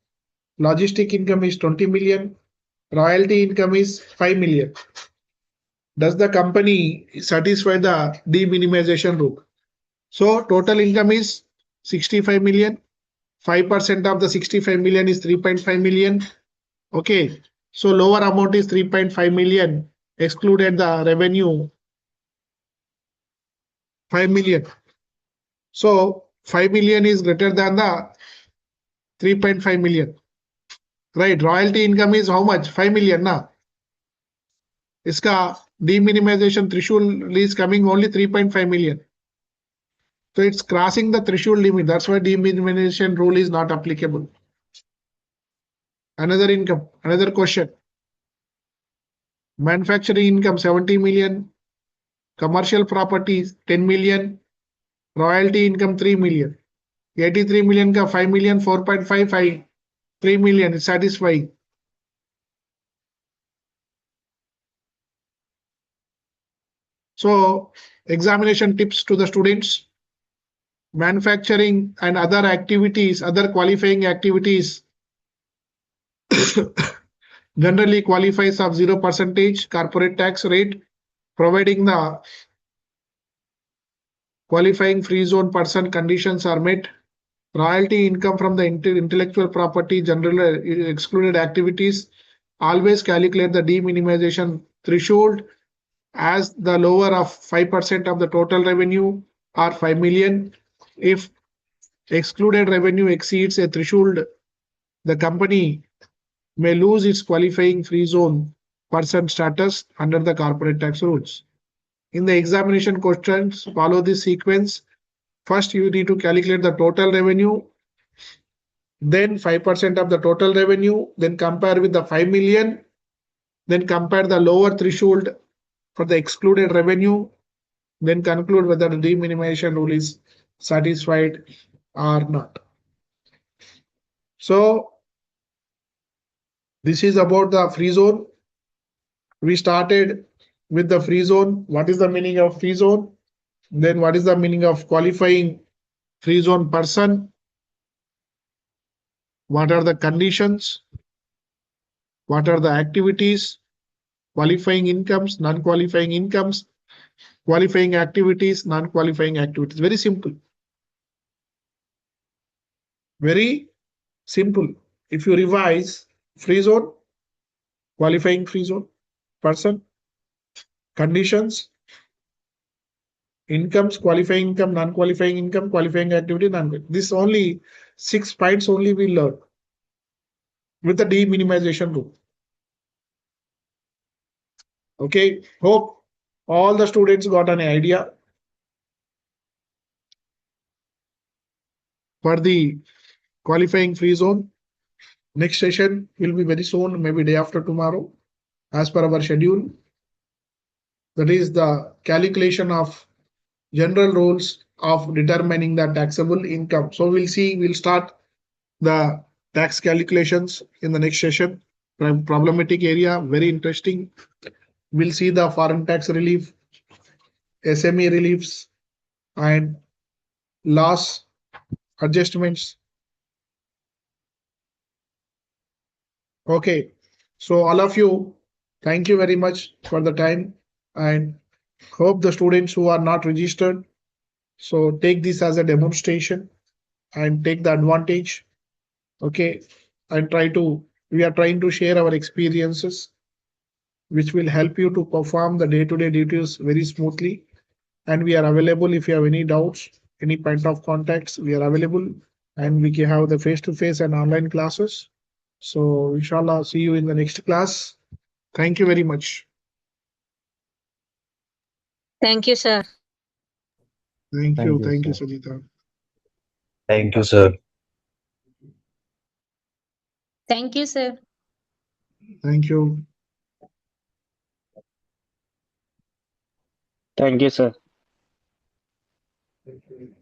Logistic income is 20 million. Royalty income is 5 million. Does the company satisfy the de-minimization rule? So total income is 65 million. 5% of the 65 million is 3.5 million. Okay. So lower amount is 3.5 million. Excluded the revenue 5 million. So 5 million is greater than the 3.5 million. Right? Royalty income is how much? 5 million na. Iska deminimization threshold is coming only 3.5 million. So it's crossing the threshold limit. That's why deminimization rule is not applicable. Another income, another question. Manufacturing income 70 million, commercial properties 10 million, royalty income 3 million. 83 million ka 5 million, 4.55, 3 million is satisfying. So examination tips to the students. Manufacturing and other activities, other qualifying activities generally qualifies of 0% corporate tax rate, providing the qualifying free zone person conditions are met. Royalty income from the intellectual property generally excluded activities. Always calculate the deminimization threshold as the lower of 5% of the total revenue or 5 million. If excluded revenue exceeds a threshold, the company may lose its qualifying free zone person status under the corporate tax rules. In the examination questions, follow this sequence. First, you need to calculate the total revenue, then 5% of the total revenue, then compare with the 5 million, then compare the lower threshold for the excluded revenue, then conclude whether the deminimization rule is satisfied or not. So this is about the free zone. We started with the free zone. What is the meaning of free zone? Then what is the meaning of qualifying free zone person? What are the conditions? What are the activities? Qualifying incomes, non-qualifying incomes, qualifying activities, non-qualifying activities. Very simple. Very simple. If you revise free zone, qualifying free zone, person, conditions, incomes, qualifying income, non-qualifying income, qualifying activity, this only 6 points only we learn with the deminimization rule. Okay, hope all the students got an idea for the qualifying free zone. Next session will be very soon, maybe day after tomorrow, as per our schedule. That is the calculation of general rules of determining the taxable income. So we'll start the tax calculations in the next session. Problematic area, very interesting. We'll see the foreign tax relief, SME reliefs, and loss adjustments. Okay, so all of you, thank you very much for the time, and hope the students who are not registered, so take this as a demonstration and take the advantage. Okay, and we are trying to share our experiences, which will help you to perform the day-to-day duties very smoothly. And we are available if you have any doubts, any point of contacts, we are available, and we can have the face-to-face and online classes. So inshallah, see you in the next class. Thank you very much. Thank you, sir. Thank you, Thank you, sir. Sajita. Thank you, sir. Thank you, sir. Thank you. Thank you, sir. Thank you.